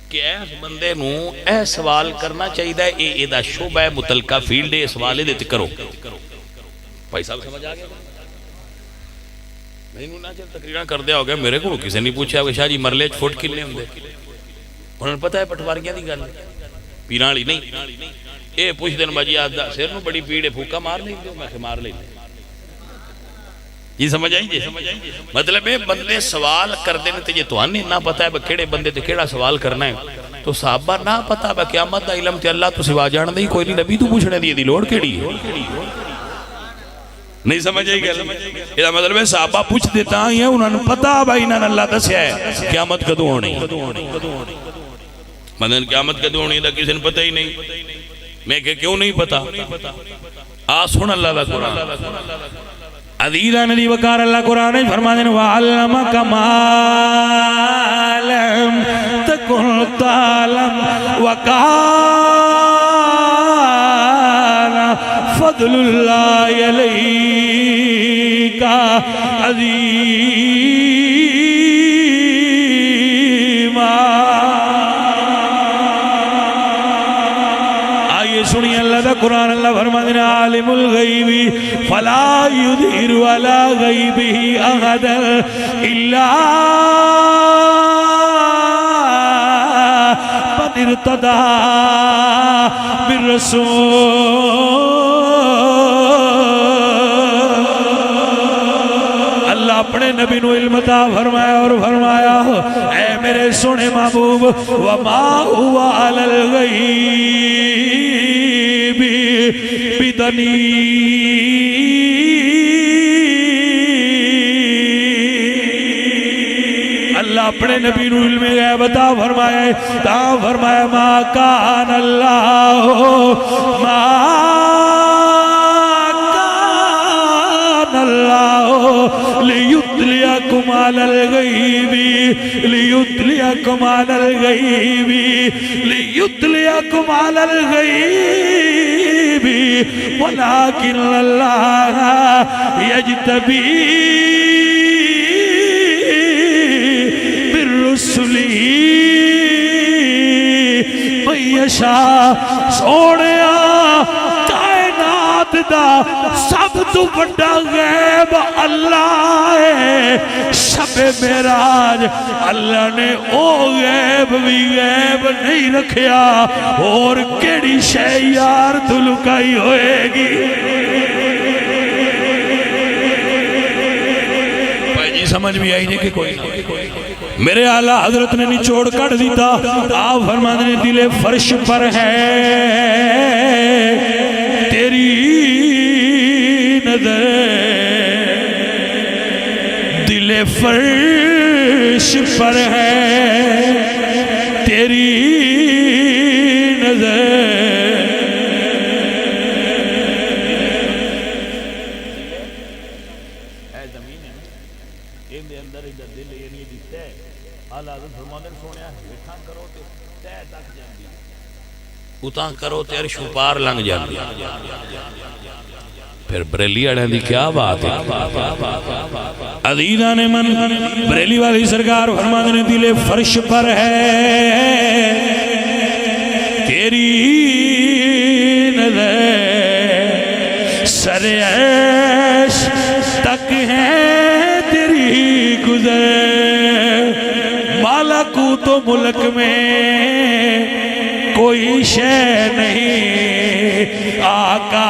کہ ایس بندے نو اے سوال کرنا چاہیے اے دا شعبہ ہے متعلقہ فیلڈ ہے سوالے دیتے کرو بھائی صاحب سمجھ آگیا میں نہ چل تقریرہ کر دیا ہو گیا میرے کو کسی نہیں پوچھا کہ شاہ جی مرلے فوٹ کلنے ہوں دے انہوں نے پتا ہے پٹواریاں دی گل پیران لی نہیں اے پوچھ دن بجی آدھا سیر نو بڑی پیڑے پھوکا مار لیں دے میں کہ مار لیں یہ سمجھ آئیں جی مطلب ہے بندے سوال کر دینے تجھے تو آنے نہ پتا ہے کیڑے بندے تے کیڑا سوال کرنا ہے تو صحابہ نہ پتا ہے قیامت دا علم تے اللہ تو سوا جان دیں کوئی نہیں نبی تو پوچھنے دیئے دی لوڑ کیڑی ہے نہیں سمجھ آئی گل یہ مطلب ہے صحابہ پوچھ دیتا ہیں انہوں نے پتا بھائی انہوں نے اللہ دسیا ہے قیامت کدوں ہونی مدن قیامت کدو ہونی دا کسی نے پتہ ہی نہیں. میں کہ کیوں نہیں پتا؟ سن اللہ دا قرآن. عزیزان علی وقار اللہ قرآن فرما دیں وَعَلَّمَكَ مَا لَمْ تَكُنْ تَعْلَمْ وَكَانَ فَضْلُ اللَّهِ عَلَيْكَ عَظِيمًا. آئیے سنیے اللہ دا قرآن. اللہ فرما دیں عالم الغیب فلا يظهر على غیبه احدا الا من ارتضى بالرسول. اللہ اپنے نبی نو علم عطا فرمایا اور فرمایا اے میرے سونے محبوب وما هو على الغیب بدنی. اللہ اپنے نبی نو علم غیب عطا فرمایا تا فرمایا ما کان اللہ ما کان اللہ لیطلعکم علی الغیب لیطلعکم علی الغیب لیطلعکم علی الغیب ولكن اللہ یجتبی بالرسل من یشاء. سونیا کائنات دا سب تو بڑا غیب اللہ ہے. شب معراج اللہ نے او غیب بھی غیب نہیں رکھیا اور کیڑی شے یار تو لکائی ہوئے گی. بھائی جی سمجھ بھی آئی نہیں کہ کوئی میرے اعلیٰ حضرت نے نچوڑ کر دیتا. آپ فرماتے ہیں دل فرش پر ہے تیری نظر, دل فرش پر ہے تیری نظر. اے زمین ہے ان دے اندر ادھر دل یہ نہیں دکھتا ہے. اعلیٰ حضرت فرماتے ہیں سونے بیٹھا کرو تے تہ تک جاندی اتاں کرو تے عرش پار لنگ جاندی. پھر بریلی اڑیں دی کیا بات ہے. عزیزان من بریلی والی سرکار فرماتے ہیں دل فرش پر ہے تیری نظر, سر عیش تک ہے تیری گزر. مالکوت و ملک میں کوئی شے نہیں آقا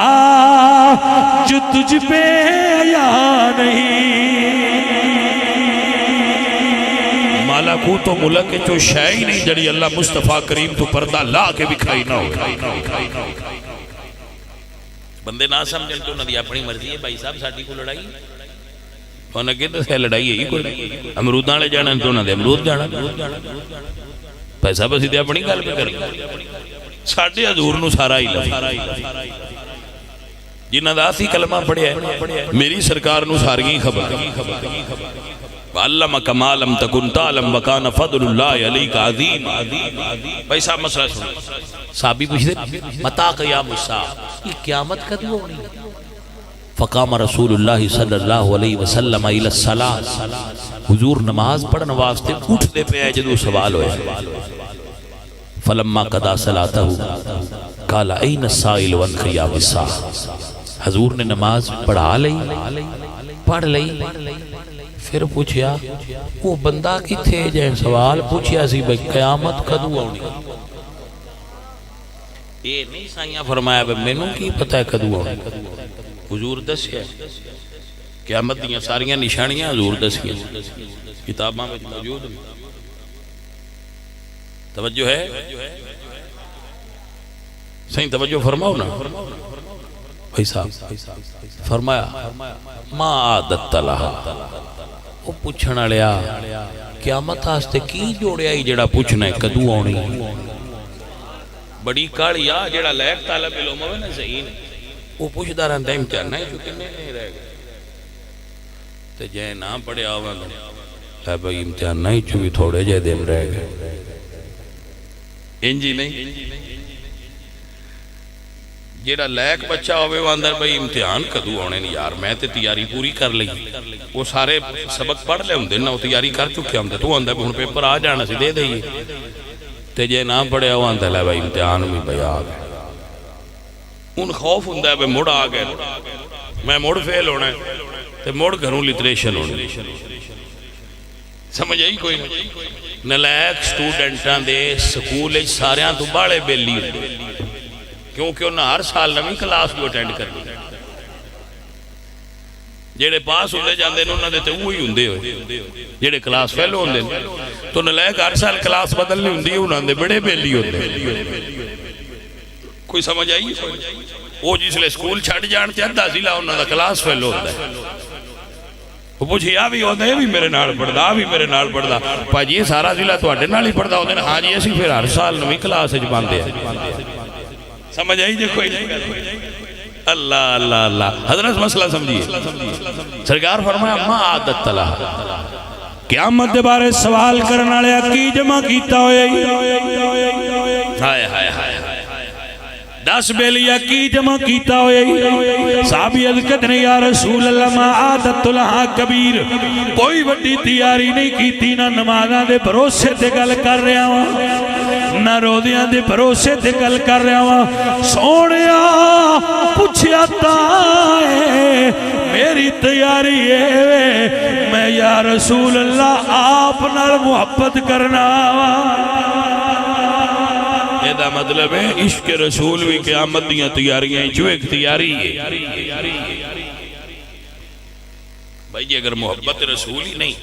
جو تجھ پہ یا نہیں. مالکوت و ملک جو شے ہی نہیں جڑی اللہ مصطفیٰ کریم تو پردہ لا کے بھی کھائی نہ ہو. بندے نہ سمجھن تو نہ دی اپنی مرضی ہے. بھائی صاحب ساڈی کو لڑائی انہیں کہتے ہیں لڑائی ہے کوئی امروداں لے جانا تو انہیں دے امرود جانا. پیسہ بسی دے اپنی گل پہ کر ساڑھے حضور نو سارا ہی لفظ جنہ دا سی کلمہ پڑھیا ہے میری سرکار نو سارگی خبر. وَعَلَّمَكَ مَا لَمْ تَكُنْ تَعْلَمْ وَكَانَ فَضْلُ اللَّهِ عَلَيْكَ عَظِيمًا. بھائی صاحب مسئلہ سنو. صحابی پوچھتے متا قیام الساعہ, یہ قیامت کدو ہونی؟ فقام رسول اللہ صلی اللہ علیہ وسلم الى الصلاۃ. حضور نماز پڑھن واسطے اٹھتے پہ ہے جدو سوال ہوئے. فلما قضا صلاتہ قال این السائل وان قیام الساعہ. حضور نے نماز پڑھ لئی پھر پوچھیا وہ بندہ کی تھے جائیں سوال پوچھیا سی بھئی قیامت کدو ہونی. یہ نہیں سائیاں فرمایا بھئی میں نے کی پتہ ہے کدو ہونی. حضور دسیا قیامت دیاں ساریاں نشانیاں حضور دسیا کتاباں میں موجود. توجہ ہے صحیح توجہ فرماؤ نا بھائی صاحب. فرمایا ما عادت لہا. وہ پوچھنا لیا قیامت آستے کی جوڑیا ہی جڑا پوچھنا ہے کدو آنی. بڑی کاڑی آ جڑا لیک طالب علم ہوئے نا ذہین وہ پوچھدا رہندا امتحان ہے جو کنے نہیں رہ گئے تے جے نہ پڑھیا ہوا ہے بھائی امتحان نہیں جو بھی تھوڑے جے دن رہ گئے انجی نہیں جیڑا لیک بچہ ہوئے وہ اندر بھئی امتحان کدو ہونے نہیں یار میں تے تیاری پوری کر لئی وہ سارے سبق پڑھ لے ہوں دینا وہ تیاری کر چکے ہوں دے تو اندر بھی پیپر آ جانا سی دے دئیے تے جے نہ پڑھے وہ اندر لے بھئی امتحان بھی بھئی آ گئے ان خوف ہوں دے بھئی مڑ آ گئے میں مڑ فیل ہونا ہے تے مڑ گھروں لٹریشن ہونے سمجھ آئی کوئی نلیک سٹوڈنٹاں دے سکول ساریاں تو باڑے بیلی ہوئے کیونکہ انہاں ہر سال نویں کلاس بھی اٹینڈ کرنی جیڑے پاس ہوندے جاندے نے انہاں دے تے وہی ہوندے ہوئے جیڑے کلاس فیل ہوندے تو نلیک ہر سال کلاس بدلنی ہوندی انہاں دے بڑے بیلی ہوندے کوئی سمجھ آئی وہ جس لئے سکول چھڑ جانتے ادھا ضلع انہاں دا کلاس فیل ہوتا ہے وہ پوچھے آ بھی ہوتا ہے بھی میرے نال پڑھدا آ بھی میرے نال پڑھدا پاجی یہ سارا ضلع تواڈے نال ہی پڑھدا ہوندے ہاں جی اسی پھر ہر سال نویں کلاس وچ پاندے ہیں سمجھ آئی دیکھو اللہ اللہ اللہ حضرت مسئلہ سمجھیے سرکار فرمایا ما عادت تلا قیامت دے بارے سوال کرنے والے کی جمع کیتا ہوئے ہائے ہائے ہائے 10 بیلیا کی جمع کیتا ہوئے صحابی عزت نے یا رسول اللہ ما عادت لہا کبیر کوئی بڑی تیاری نہیں کیتی نہ نمازاں دے بھروسے تے گل کر رہا ہوں نہ روزیاں دے بھروسے تے گل کر رہا ہوں سونیا پوچھیا تائے میری تیاری ہے میں یا رسول اللہ آپ نال محبت کرنا ایدہ مطلب ہے عشق رسول بھی قیامت دیاں تیاریاں جو ایک تیاری ہے بھائی اگر محبت رسول ہی نہیں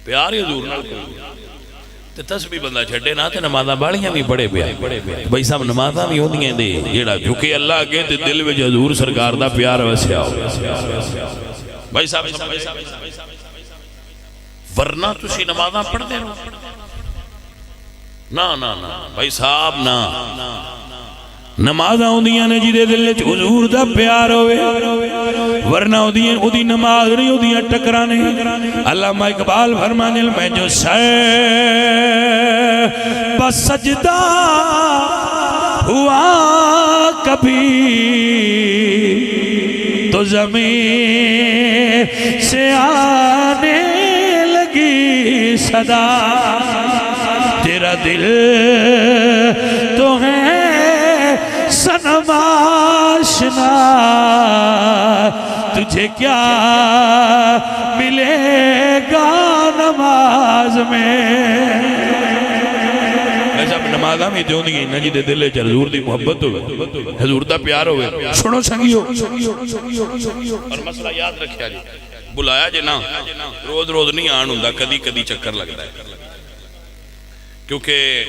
پیار حضور نال کوئی تے تسبیح بندہ چھڑے نہ تے نمازاں باڑیاں بھی پڑھے پیا بھائی صاحب نمازاں بھی ہوندیاں دے جیڑا جھکے اللہ اگے تے دل وچ حضور سرکار دا پیار وسیا ہو بھائی صاحب ورنہ تسی نمازاں پڑھ دے رہو نا نا نا بھائی صاحب نا نمازاں ہوندیاں نے جی دے دل وچ حضور دا پیار ہوئے ورنہ ہوندی نماز نہیں ہوندیاں ٹکرانے علامہ اقبال فرمانے میں جو بسجدہ ہوا کبھی تو زمین سے آنے لگی صدا تیرا دل تو ہے صنم آشنا تجھے کیا ملے گا نماز میں جب نمازہ میں دیوں دی نجی دے دلے چل حضور دی محبت ہوئے حضور دا پیار ہوئے سنو سنگیو اور مسئلہ یاد رکھیا جی بلایا جی نا روز روز نہیں آن ہوں دا کدی کدی چکر لگتا ہے کیونکہ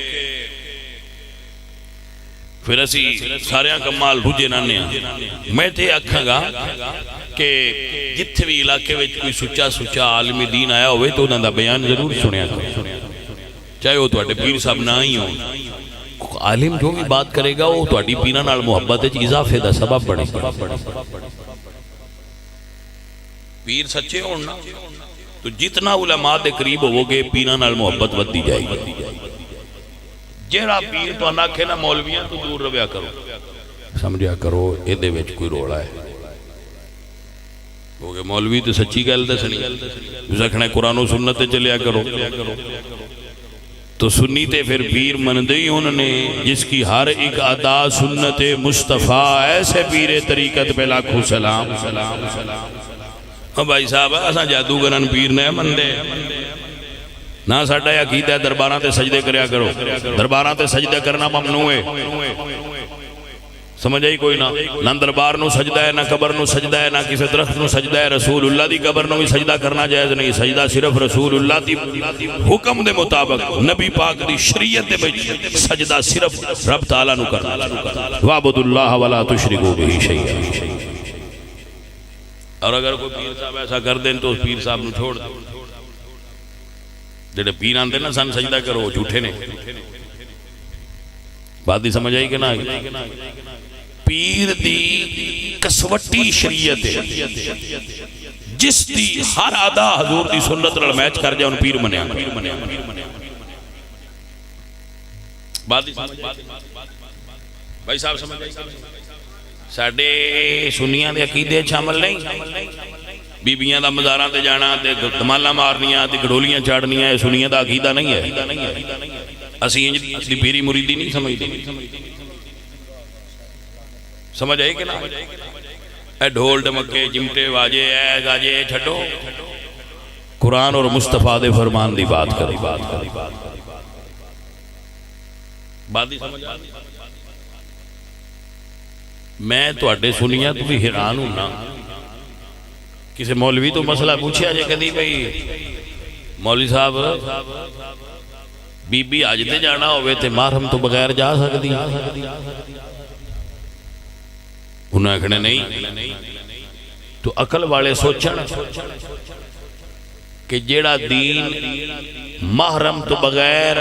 پھر اسی ساریاں کمال رجے نانے میں تے اکھاں گا کہ جتھے بھی علاقے میں کوئی سچا عالمی دین آیا ہوئے تو انہاں دا بیان ضرور سنیا چاہے وہ تو پیر صاحب نہ ہی ہوں عالم جو بھی بات کرے گا وہ تو پیرہ نال محبت ہے اضافے دا سبب بڑھے پیر سچے ہونا تو جتنا علماء دے قریب ہو گے پیرہ نال محبت ودی جائے گی جیڑا پیر تو اناکھے نا مولویاں تو دور رویا کرو سمجھا کرو ایدے ویچ کوئی روڑا ہے کیونکہ مولوی تو سچی گل دے سنی رکھنے قرآن و سنت چلیا کرو تو سنی تے پھر پیر مندی انہوں نے جس کی ہر ایک ادا سنت مصطفیٰ ایسے پیر طریقت پہ لاکھوں سلام بھائی صاحب ایسا جادوگران پیر نے مندے نہ ساڑھا یا کیتا ہے درباراں تے سجدے کریا کرو درباراں تے سجدے کرنا ممنوع ہے سمجھ آئی کوئی نہ دربار نو سجدہ ہے نہ قبر نو سجدہ ہے نہ کسی درخت نو سجدہ ہے رسول اللہ دی قبر نو بھی سجدہ کرنا جائز نہیں سجدہ صرف رسول اللہ دی حکم دے مطابق نبی پاک دی شریعت دے بچ سجدہ صرف رب تعالیٰ نو کرنا وَعْبُدُ اللَّهَ وَلَا تُشْرِكُوا بِهِ شَيْئًا اور اگر کوئی پیر صاحب ایسا کر دیں تو پیر صاحب نو چھوڑ دیں جڑے پیر آندے نا سن سجدہ کرو جھوٹے نے بات دی سمجھ آئی کہ نہ؟ پیر دی کسوٹی شریعت ہے، جس دی ہر ادا حضور دی سنت نال میچ کر جائے ان پیر منیا۔ بات دی سمجھ آئی بھائی صاحب؟ سمجھ آئی؟ ساڈے سنیاں دے عقیدے شامل نہیں، بیبیاں دا مزاراں تے جانا تے دمالاں مارنیاں تے گھڑولیاں چاڑنیاں، سنیاں دا عقیدہ نہیں ہے۔ اسی انج دی پیری مریدی نہیں سمجھتے۔ سمجھ آئی کہ نہ؟ اے ڈھول ڈمکے جمٹے واجے اے گاجے چھڈو، قرآن اور مصطفیٰ دے فرمان دی بات کرو۔ بات دی سمجھ آئی؟ میں تو اڈے سنیا تو بھی حیران ہوں نا، کسی مولوی تو مسئلہ پوچھا جے کدی بھئی مولوی صاحب بی بی آج تے جانا ہوئے تے محرم تو بغیر جا سکتی؟ انہوں نے کہنے نہیں۔ تو عقل والے سوچن کہ جیڑا دین محرم تو بغیر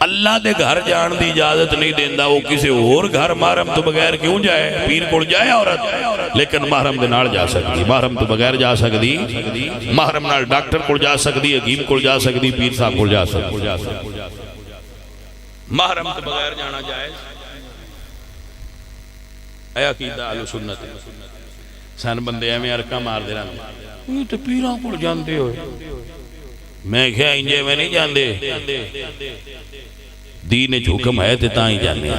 اللہ دے گھر جان دی اجازت نہیں دیندہ، وہ کسی اور گھر محرم تو بغیر کیوں جائے؟ پیر کو جائے عورت لیکن محرم دے نال جا سکتی، محرم تو بغیر جا سکتی، محرم نال ڈاکٹر کو جا سکتی، حکیم کو جا سکتی، پیر صاحب کو جا سکتی۔ محرم تو بغیر جانا جائے اے عقیدہ اہل سنت ہے۔ سن بندے ایویں ارکا مار دے رہے یہ تو پیراں کو جاندے ہوئے، میں کہا انجے میں نہیں جاندے، دین حکم ہے تے تاں ہی جانے۔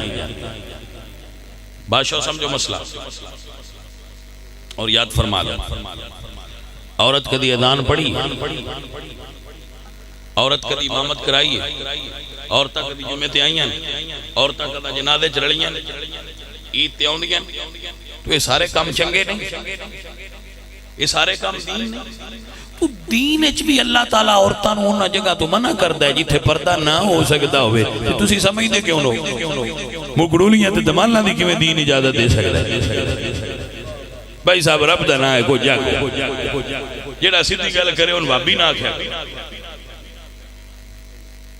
بادشاہ سمجھو مسئلہ اور یاد فرما لو، عورت کدی اذان پڑھی، عورت کدی امامت کرائی ہے، عورتاں کدی جمعے تے آئیاں، عورتاں کدی جنازے چ رلیاں، عید تے آوندیاں، تو یہ سارے کام چنگے نہیں، یہ سارے کام دین نہیں۔ تو دین اچ بھی اللہ تعالیٰ عورتاں نوں انہاں جگہ تو منع کردا ہے جتھے پردہ نہ ہو سکدا ہوئے، تے تسی سمجھدے کیوں نو؟ مگڑولیاں تے دمالاں دی کیویں دین اجازت دے سکدا ہے؟ بھائی صاحب رب دا نام ہے کو جاگو، جیڑا سیدھی گل کرے ان بھابی نہ آکھے،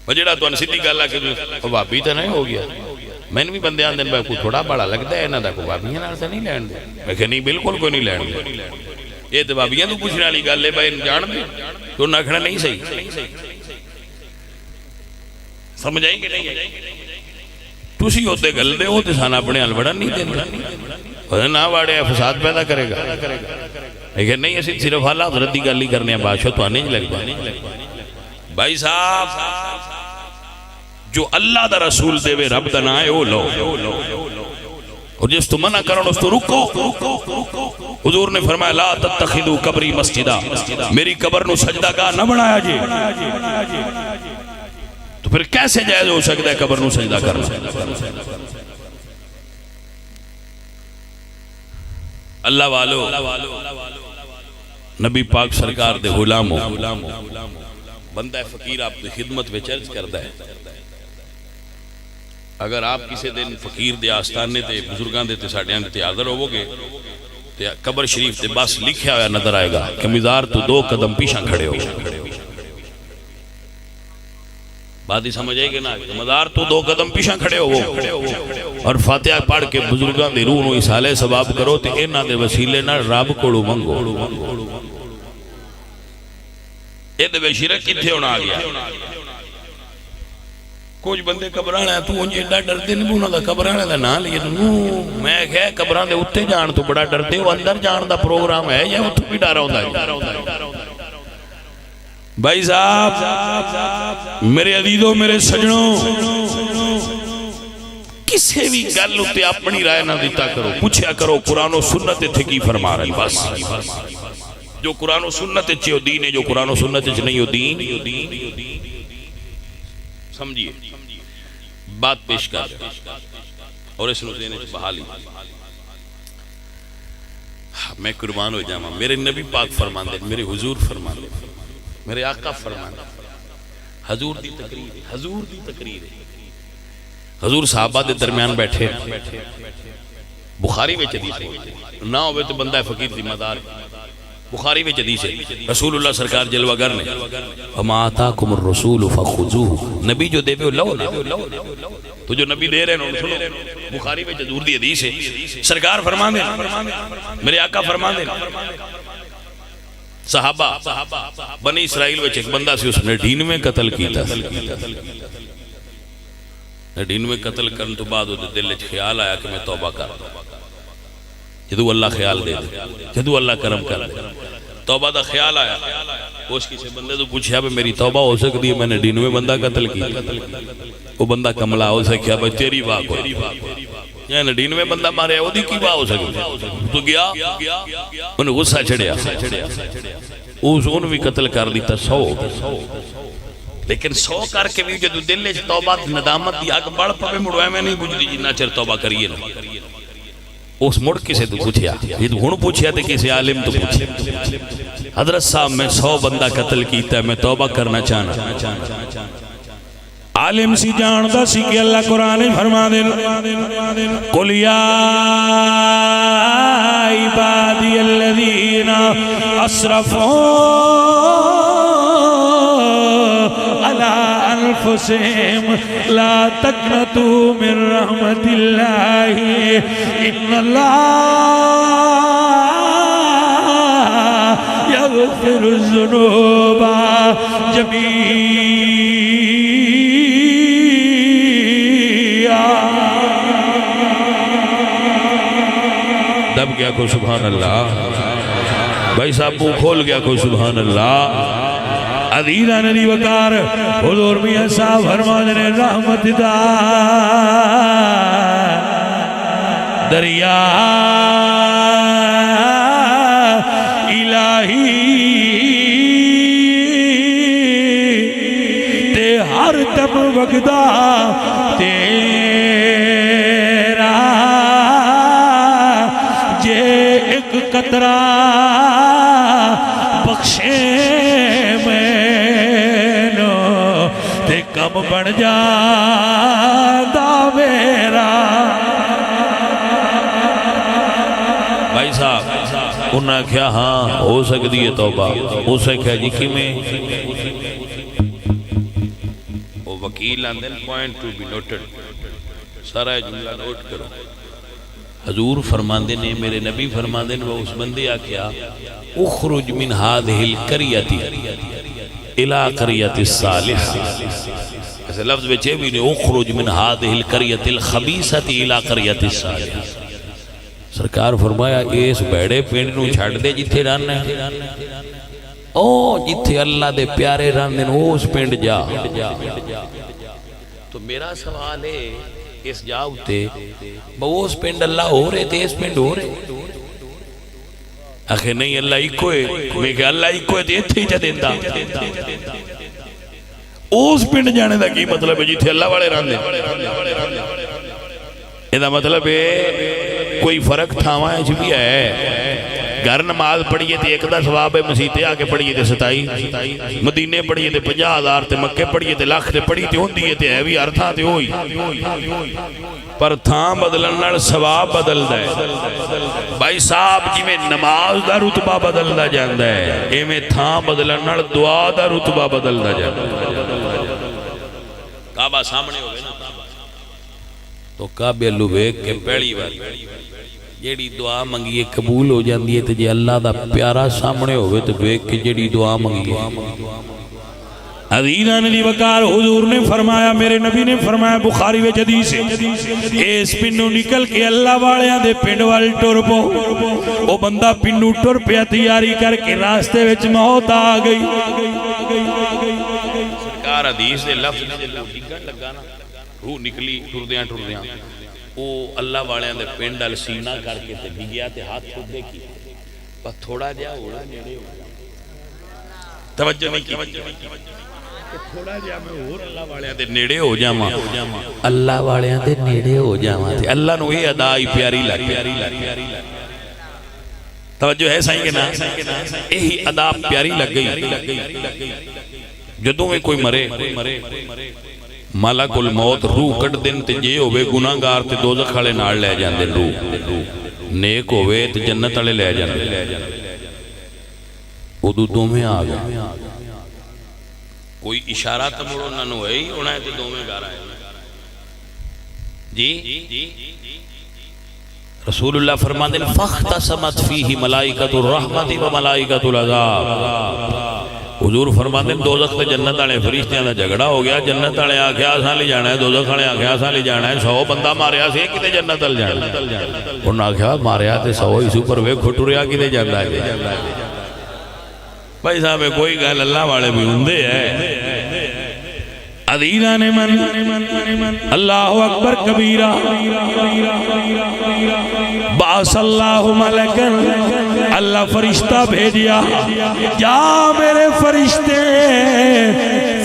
اور جیڑا تانوں سیدھی گل آ کے او بھابی تے نہیں ہو گیا۔ میں نے بھی بندے آندے نے کوئی تھوڑا بڑا لگدا ہے انہاں دا، کوئی بھابیاں نال تے نہیں لین دے۔ میں کہ نہیں بالکل کوئی نہیں لین دے، یہ تو بابیاں تو پوچھنے والی گل ہے بھائی جان دے تو نکھنا نہیں صحیح۔ سمجھ آئی کہ نہیں؟ تسی ہوتے گل دے ہو تے سانا اپنے حل بڑھن نہیں دیندے، نہ واڑے فساد پیدا کرے گا، لیکن نہیں اسی صرف اللہ حضرت دی گل ہی کرنے ہیں، بادشاہ تو آنے نہیں لگتا۔ بھائی صاحب جو اللہ دا رسول دے وے رب دا نام ہے وہ لو، اور جس تو منع کرن اس تو رکو۔ حضور نے فرمایا لا تتخذوا قبری مسجدہ، میری قبر نو سجدہ گاہ نہ بنایا جی۔ تو پھر کیسے جائز ہو سکتا ہے قبر نو سجدہ کرنا؟ اللہ والو، نبی پاک سرکار دے غلاموں، بندہ فقیر آپ دی خدمت میں چرچ کردا ہے، اگر آپ کسی دن فقیر دے آستانے تے بزرگان دے تے ساڑیاں دے تے حاضر ہوو گے تے قبر شریف تے بس لکھیا ہوا نظر آئے گا کہ مزار تو 2 قدم پیچھے کھڑے ہو۔ بات ہی سمجھ آئے گی نا؟ مزار تو 2 قدم پیچھے کھڑے ہو اور فاتحہ پڑھ کے بزرگان دے روح نو اصالے ثواب کرو تے انہاں دے وسیلے نال رب کولوں منگو۔ اے تے بے شرک کتھے ہونا آ گیا؟ کچھ بندے قبراں ہے تو انجے ایڈا ڈردے نہیں انہاں دا قبراں دا نام لیے تو میں کہے قبراں دے اوتے جان تو بڑا ڈردے ہو، اندر جان دا پروگرام ہے یا اوتھے بھی ڈر ہوندا ہے؟ بھائی صاحب میرے عزیزوں، میرے سجنوں، کسی بھی گل تے اپنی رائے نہ دیتا کرو، پوچھیا کرو قرآن و سنت تے کی فرما رہی، بس جو قرآن و سنت تے ہو دین ہے، جو قرآن و سنت تے نہیں ہو دین۔ سمجھیے بات پیش کر اور اس نوزین بحالی میں قربان ہو جاما۔ میرے نبی پاک فرمان دے، میرے حضور فرمان دے، میرے آقا فرمان دے، حضور دی تقریر ہے، حضور دی تقریر ہے۔ حضور صحابہ دے درمیان بیٹھے، بخاری میں حدیث نہ ہوئے تو بندہ فقیر ذمہ دار، بخاری میں حدیث ہے رسول اللہ سرکار جلوہ گر نے وما آتاکم الرسول فخذوہ، نبی جو دے وہ لو نا، تو جو نبی دے رہے ہیں سنو۔ بخاری میں حضور دی حدیث ہے سرکار فرما دے میرے آقا فرما دے صحابہ بنی اسرائیل وچ ایک بندہ سی اس نے 99 قتل کیتا، 99 قتل کرن تو بعد وہ دل وچ خیال آیا کہ میں توبہ کر دوں، جدو اللہ خیال دے دے، جدو اللہ کرم کر دے، توبہ دا خیال آیا، اس کسی بندے تو پوچھا بھی میری توبہ ہو سکتی ہے، میں نے 99 بندہ قتل کی، وہ بندہ کملا ہو سکیا بھائی تیری واہ کو، یعنی 99 بندہ مارے وہ دی کی واہ ہو سکتی، تو گیا انہیں غصہ چڑھیا، اس انہوں بھی قتل کر دیتا 100، لیکن 100 کر کے بھی جدو دل نے توبہ ندامت دی آگ بڑھ پہ مڑوائے میں نہیں بجھ دی جنہ چر توبہ کریے نا، اس مڑ کسے تو پوچھیا، یہ تو ہون پوچھیا تھے کسی عالم تو پوچھیا، حضرت صاحب میں 100 بندہ قتل کیتا ہے، میں توبہ کرنا چاہنا، عالم سی جانتا سی کہ اللہ قرآن فرما دے قُلْ يَا عِبَادِيَ الَّذِينَ أَسْرَفُوا عَلَىٰ أَنفُسِهِمْ لَا تَقْنَطُوا مِن رَحْمَةِ اللَّهِ إِنَّ اللَّهَ يَغْفِرُ الذُّنُوبَ جَمِيعًا۔ دب گیا کوئی سبحان اللہ، بھائی صاحب وہ کھول گیا کوئی سبحان اللہ۔ عزیزہ ندی وقار حضور میاں صاحب فرمانے نے رحمت دا دریا الہی تے ہر دم وگدا تیرا جے ایک قطرہ بخشے کم بن جاتا میرا۔ بھائی صاحب انہاں کیا ہاں ہو سکتی ہے توبہ، اسے کہا جی کی میں وہ وکیل آندھن پوائنٹ ٹو بی نوٹڈ، سارا جملہ نوٹ کرو۔ حضور فرماندے نے میرے نبی فرماندے نے وہ اس بندے آکیا اخرج من هذه القرية الى قرية الصالحة، ایسے لفظ بچے بھی نے اخرج من هذه القرية الخبيثة الى قرية الصالحة۔ سرکار فرمایا اس بیڑے پینڈ نو چھڑ دے جتھے رہنے او جتھے اللہ دے پیارے رہنے اس پینڈ جا۔ تو میرا سوال ہے اس جاؤتے بہوس پینڈ اللہ ہو رہے تھے اس پینڈ ہو رہے آخر نہیں اللہ ایک کوئے میں کہ اللہ ایک کوئے تھے اتھے ہی جا دیندہ اس پینڈ جانے دا کی مطلب ہے جی تھے اللہ والے رہنے ایدہ مطلب ہے کوئی فرق تھاواں ہے جو بھی ہے گھر نماز پڑھئے تھے 1 ثواب ہے، مسیحتے آکے پڑھئے تھے 27، مدینے پڑھئے تھے 50,000 تھے، مکے پڑھئے تھے لاکھ تھے، پڑھئے تھے ہوندیے تھے ہے بھی ہر تھا تھے ہوئی پر تھاں بدلنر ثواب بدل دائے۔ بھائی صاحب جی میں نماز دا رتبہ بدل دا جاندہ ہے، اے میں تھاں بدلنر دعا دا رتبہ بدل دا جاندہ ہے۔ کعبہ سامنے ہوئے نا تو کعبہ اللہ بیک کے پہلی بار جیڑی دعا منگیے قبول ہو جاندی ہے، تو جی اللہ دا پیارا سامنے ہوئے تو بیک کے جیڑی دعا منگیے۔ عزیزہ نلی وقار حضور نے فرمایا میرے نبی نے فرمایا بخاری و حدیث ہے اس پنو نکل کے اللہ والیاں دے پنڈ وال ٹر پو وہ بندہ پنو ٹر پیا تیاری کر کے راستے وچ موت آ گئی۔ سرکار حدیث دے لفظ نے جلو ڈگن لگانا روح نکلی ٹردیاں وہ اللہ والے دے پنڈل سینہ کر کے تے بھگیا تے ہاتھ خود دے کی بس تھوڑا جا ہوڑا نیڑے ہو جا توجہ نہیں کی تھوڑا جا میں اور اللہ والے دے نیڑے ہو جاواں اللہ والے دے نیڑے ہو جاواں تے اللہ نو یہ ادا ہی پیاری لگی توجہ ہے صحیح کہ نہ یہی ادا پیاری لگ گئی جدوں میں کوئی مرے ملک الموت روح کٹ دن تے جے ہوئے گناہگار تے دوزخ والے نال لے جاندے روح نیک ہوئے تے جنت والے لے جاندے ادو دومیں آ گئے کوئی اشارہ تو مڑو نہ ہوئے ہی ہونا ہے تو دومیں گا رہا ہے جی رسول اللہ فرماتے ہیں فاختصمت فیہ ملائکۃ الرحمت و ملائکۃ العذاب حضور فرماتے ہیں دوزخ تے جنت والے فرشتیاں دا جھگڑا ہو گیا جنت والے آکھیا اساں لے جانا ہے دوزخ والے آکھیا اساں لے جانا ہے 100 بندہ ماریا سی کتے جنت ول جانا انہاں آکھیا ماریا تے 100 ہی سپر ویکھو ٹریا کتے جاندا ہے بھائی صاحب کوئی گل اللہ والے بھی ہوندے ہے عزیزان من اللہ اکبر کبیرہ باس اللہ ملکن اللہ فرشتہ بھیجیا جا میرے فرشتے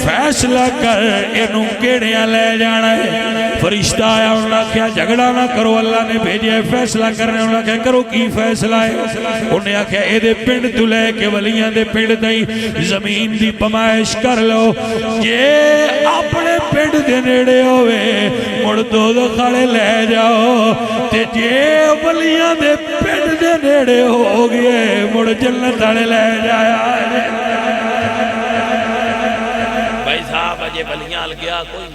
فیصلہ کر انہوں کیڑیاں لے جانا ہے فرشتہ آیا انہوں نے کیا جھگڑا نہ کرو اللہ نے بھیجیا ہے فیصلہ کرنے انہوں نے کہا کرو کی فیصلہ ہے انہوں نے کہا اے دے پنڈ تو لے کے ولیاں دے پنڈ دیں زمین دی پمائش کر لو یہ اپنے پنڈ دے نیڑے ہوئے مڑ دوزخ والے لے جاؤ تے جے ولیاں دے پنڈ دے نیڑے ہو گئے مڑ جنت والے لے جایا بھائی صاحب اجے ولیاں ال گیا کوئی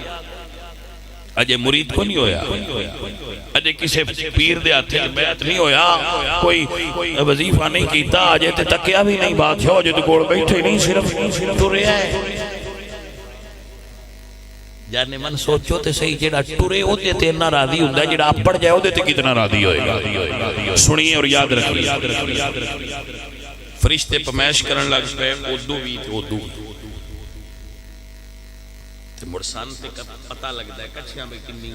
اجے مرید کو نہیں ہویا اجے کسے پیر دے ہاتھ بیعت نہیں ہویا کوئی وظیفہ نہیں کیتا اجے تے تکیا بھی نہیں بادشاہ اجے تے کول بیٹھے نہیں صرف ٹریا ہے جانے من سوچو تے صحیح جڑا ٹرے او تے اتنا راضی ہوندا ہے جڑا اپڑ جائے او تے کتنا راضی ہوئے گا سنیے اور یاد رکھیے فرشتے پمائش کرن لگ پے اودو بھی اودو تے مرسان تے پتہ لگدا ہے کچھیاں بھی کنی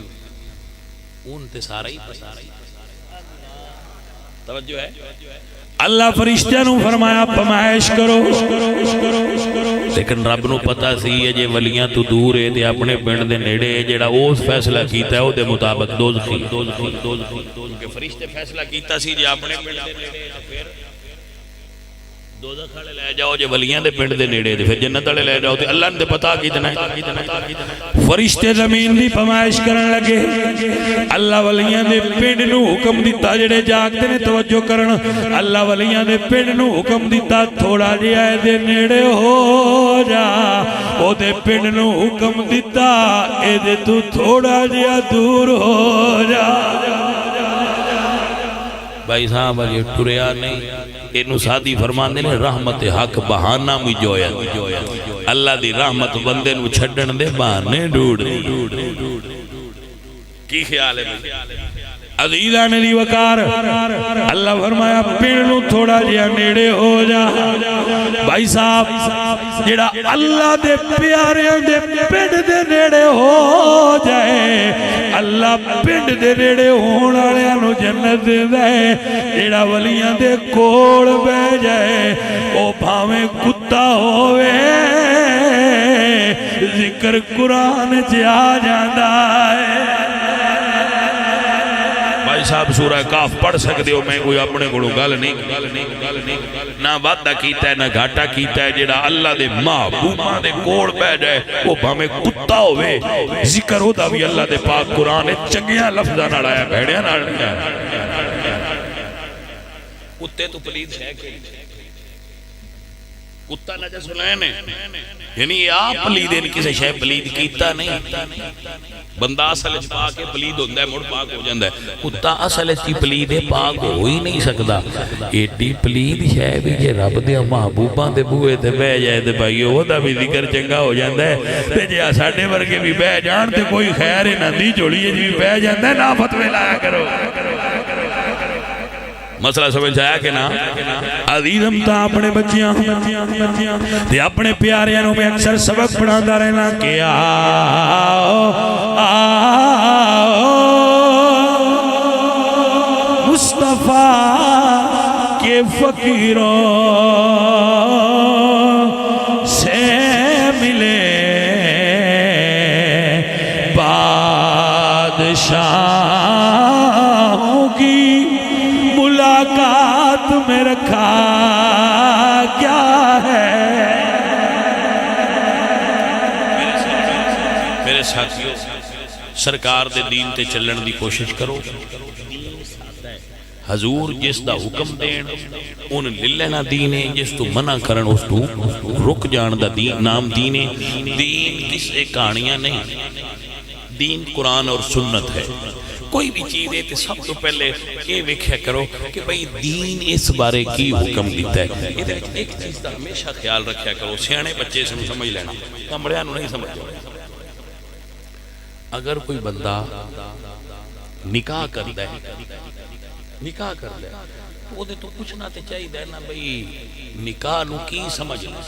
اون تے سارا ہی توجہ ہے اللہ فرشتیاں نو فرمایا پمائش کرو لیکن رب نو پتہ سی ہے جے ولیاں تو دور ہے تے اپنے پنڈ دے نیڑے جڑا اس فیصلہ کیتا ہے او دے مطابق دوزخی کہ فرشتے فیصلہ کیتا سی جے اپنے پنڈ دے نیڑے پھر دوزخ والے لے جاؤ جے ولیاں دے پنڈ دے نیڑے تے پھر جنت والے لے جاؤ تے اللہ نے پتہ کیتنا ہے فرشتے زمین دی پمائش کرن لگے اللہ ولیاں دے پنڈ نو حکم دیتا جڑے جاگتے نے توجہ کرن اللہ ولیاں دے پنڈ نو حکم دیتا تھوڑا جہا اے دے نیڑے ہو جا او دے پنڈ نو حکم دیتا اے دے تو تھوڑا جہا دور ہو جا بھائی صاحب یہ ٹریا نہیں انہوں سادی فرمان دینے رحمت حق بہانہ میں جویا اللہ دی رحمت بندے نو چھڑن دے بہانے ڈوڑ کی خیال ہے عزیزہ نے دی وقار اللہ فرمایا پینوں تھوڑا جیا نیڑے ہو جا بھائی صاحب جڑا اللہ دے پیارے دے پینڈ دے نیڑے ہو جائے اللہ پینڈ دے نیڑے ہونا لیا نو جنت دے جڑا ولیاں دے کوڑ بے جائے او بھاویں کتا ہوئے ذکر قرآن جا جاندہ ہے صاحب سورہ کاف پڑھ سکتے ہو میں کوئی اپنے گھڑوں گل نہیں نہ وعدہ کیتا ہے نہ گھاٹا کیتا ہے جڑا اللہ دے محبوباں دے کوڑ پہ جائے وہ بھامیں کتا ہوئے ذکر ہوتا بھی اللہ دے پاک قرآن چنگیاں لفظہ نہ لایا بھیڑیاں نہ لایا کتے تو پلید ہے کہ کتا نہ جیسے لینے یعنی آپ پلید ان کسی شے پلید کیتا نہیں بندہ اصل پا کے پلید ہوندہ ہے مڑ پاک ہو جاندہ ہے کتا اصل کی پلید ہے پاک ہو ہی نہیں سکتا ایڈی پلید شے بھی جے رب دے محبوبان دے بوئے تے بہ جائے تے بھائیو وہ دا بھی ذکر چنگا ہو جاندہ ہے تے جے ساڑھے ورگے بھی بہ جان تے کوئی خیر نہ دی جوڑی ہے جی بہ جاندہ ہے نا فتوے لایا کرو مسئلہ سمجھ آیا کہ نا عزیزم تا اپنے بچیاں تے اپنے پیاریاں میں اکثر سبق پڑھاتا رہنا کہ آؤ مصطفیٰ کے فقیروں سے ملے بادشاہوں کی ملاقات میں رکھا کیا ہے میرے ساتھیوں سرکار دے دین تے چلن دی کوشش کرو حضور جس دا حکم دین ان لے لینا دین ہے، جس تو منع کرن اس تو رک جان دا دین نام دین ہے۔ دین کسے کہانیاں نہیں، دین قرآن اور سنت ہے۔ کوئی بھی چیز ہے تو سب تو پہلے یہ ویکھیا کرو کہ بھئی دین اس بارے کی حکم دیتا ہے۔ ایک چیز دا ہمیشہ خیال رکھیا کرو، سیانے بچے سے سمجھ لینا، کمڑیاں نو نہیں سمجھ لینا۔ اگر کوئی بندہ نکاح کرتا ہے وہ تو پوچھنا تے چاہیے نا بھئی نکاح نو کی سمجھنا،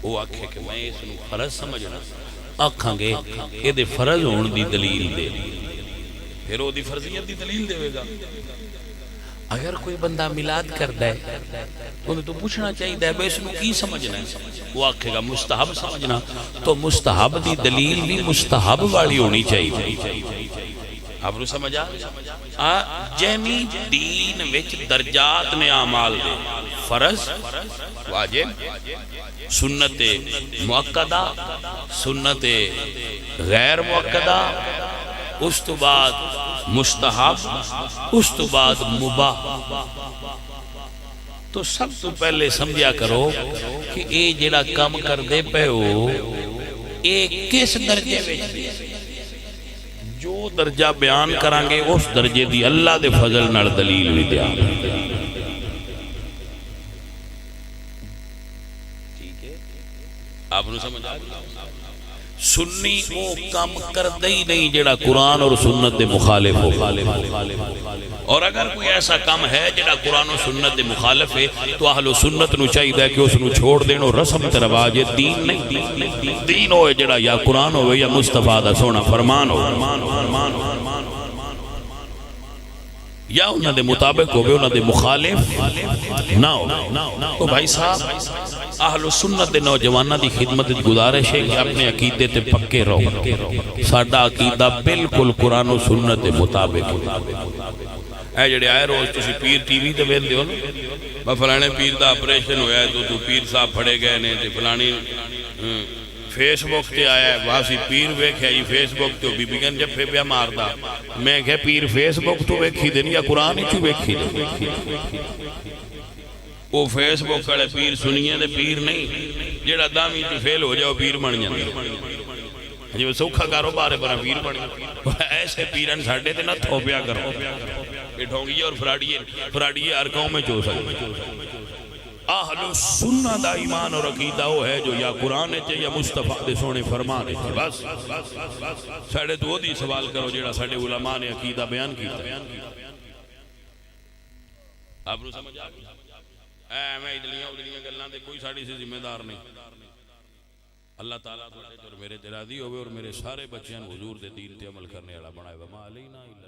وہ آکھے کہ میں اس نو فرض سمجھنا، آکھاں گے یہ دے فرض ہون دی دلیل دے، پھر وہ دی فرضیت دی دلیل دے گا۔ اگر کوئی بندہ میلاد کرتا ہے تو پوچھنا چاہیے بھئی اس نو کی سمجھنا ہے، وہ آکھے گا مستحب سمجھنا، تو مستحب دی دلیل بھی مستحب والی ہونی چاہیے۔ آپ نے سمجھا؟ جیمی دین وچ درجات نے اعمال دے، فرض، واجب، سنت مؤکدہ، سنت غیر مؤکدہ، اس تو بعد مستحب، اس تو بعد مباح۔ تو سب تو پہلے سمجھا کرو کہ اے جڑا کم کر دے پہ ہو اے کس درجے میں، جو درجہ بیان کرانگے اس درجے دی اللہ دے فضل نال دلیل بھی دیا۔ ٹھیک ہے، آپ نے سمجھا؟ سنی وہ کم کر دئی نہیں جڑا قرآن اور سنت دے مخالف ہو، اور اگر کوئی ایسا کم ہے جڑا قرآن و سنت دے مخالف ہے تو اہل و سنت نو چاہیے کہ اس نو چھوڑ دین اور رسم تے رواج ہے، دین نہیں۔ دین ہوئے جڑا یا قرآن ہوئے یا مصطفیٰ دا سونا فرمان ہو، یا انہاں دے مطابق ہوئے انہاں دے مخالف نہ ہو۔ تو بھائی صاحب اہل سنت دے نوجوانہ دی خدمت گزارش ہے کہ اپنے عقیدے تے پکے رہو، ساڈا عقیدہ بالکل قرآن و سنت دے مطابق۔ اے جڑے آئے روز تسی پیر ٹی وی تے ویندے ہو نا، فلانے پیر دا آپریشن ہویا ہے تو پیر صاحب پھڑے گئے نے، فلانی فیس بک تے آیا ہے واسی پیر ویکھیا جی فیس بک تو بی بیگن جفے پیا ماردا، میں کہ پیر فیس بک تو ویکھی دین یا قرآن ہی تو ویکھی دین؟ وہ فیس بک والے پیر سنیے دے پیر نہیں، جڑا دامی تو فیل ہو جاؤ پیر بن جاندے، جی وہ سوکھا کاروبار ہے پر پیر بن جاندے۔ ایسے پیرن ساڈے تے نہ تھوپیا کرو، یہ ڈھونگی اور فراڈیے ہر قوم میں چو سکتے۔ اہل سنہ دا ایمان اور عقیدہ وہ ہے جو یا قرآن ہے یا مصطفیٰ دے سونے فرمان ہے۔ بس ساڑھے تو دی سوال کرو جڑا ساڑھے علماء نے عقیدہ بیان کیتا ہے۔ آپ نے سمجھا؟ میں ادلیاں گلنا دے کوئی ساڑھی سے ذمہ دار نہیں۔ اللہ تعالیٰ اور میرے راضی ہوئے اور میرے سارے بچیاں حضور دے دین تے عمل کرنے والا بنائے، وما علینا الا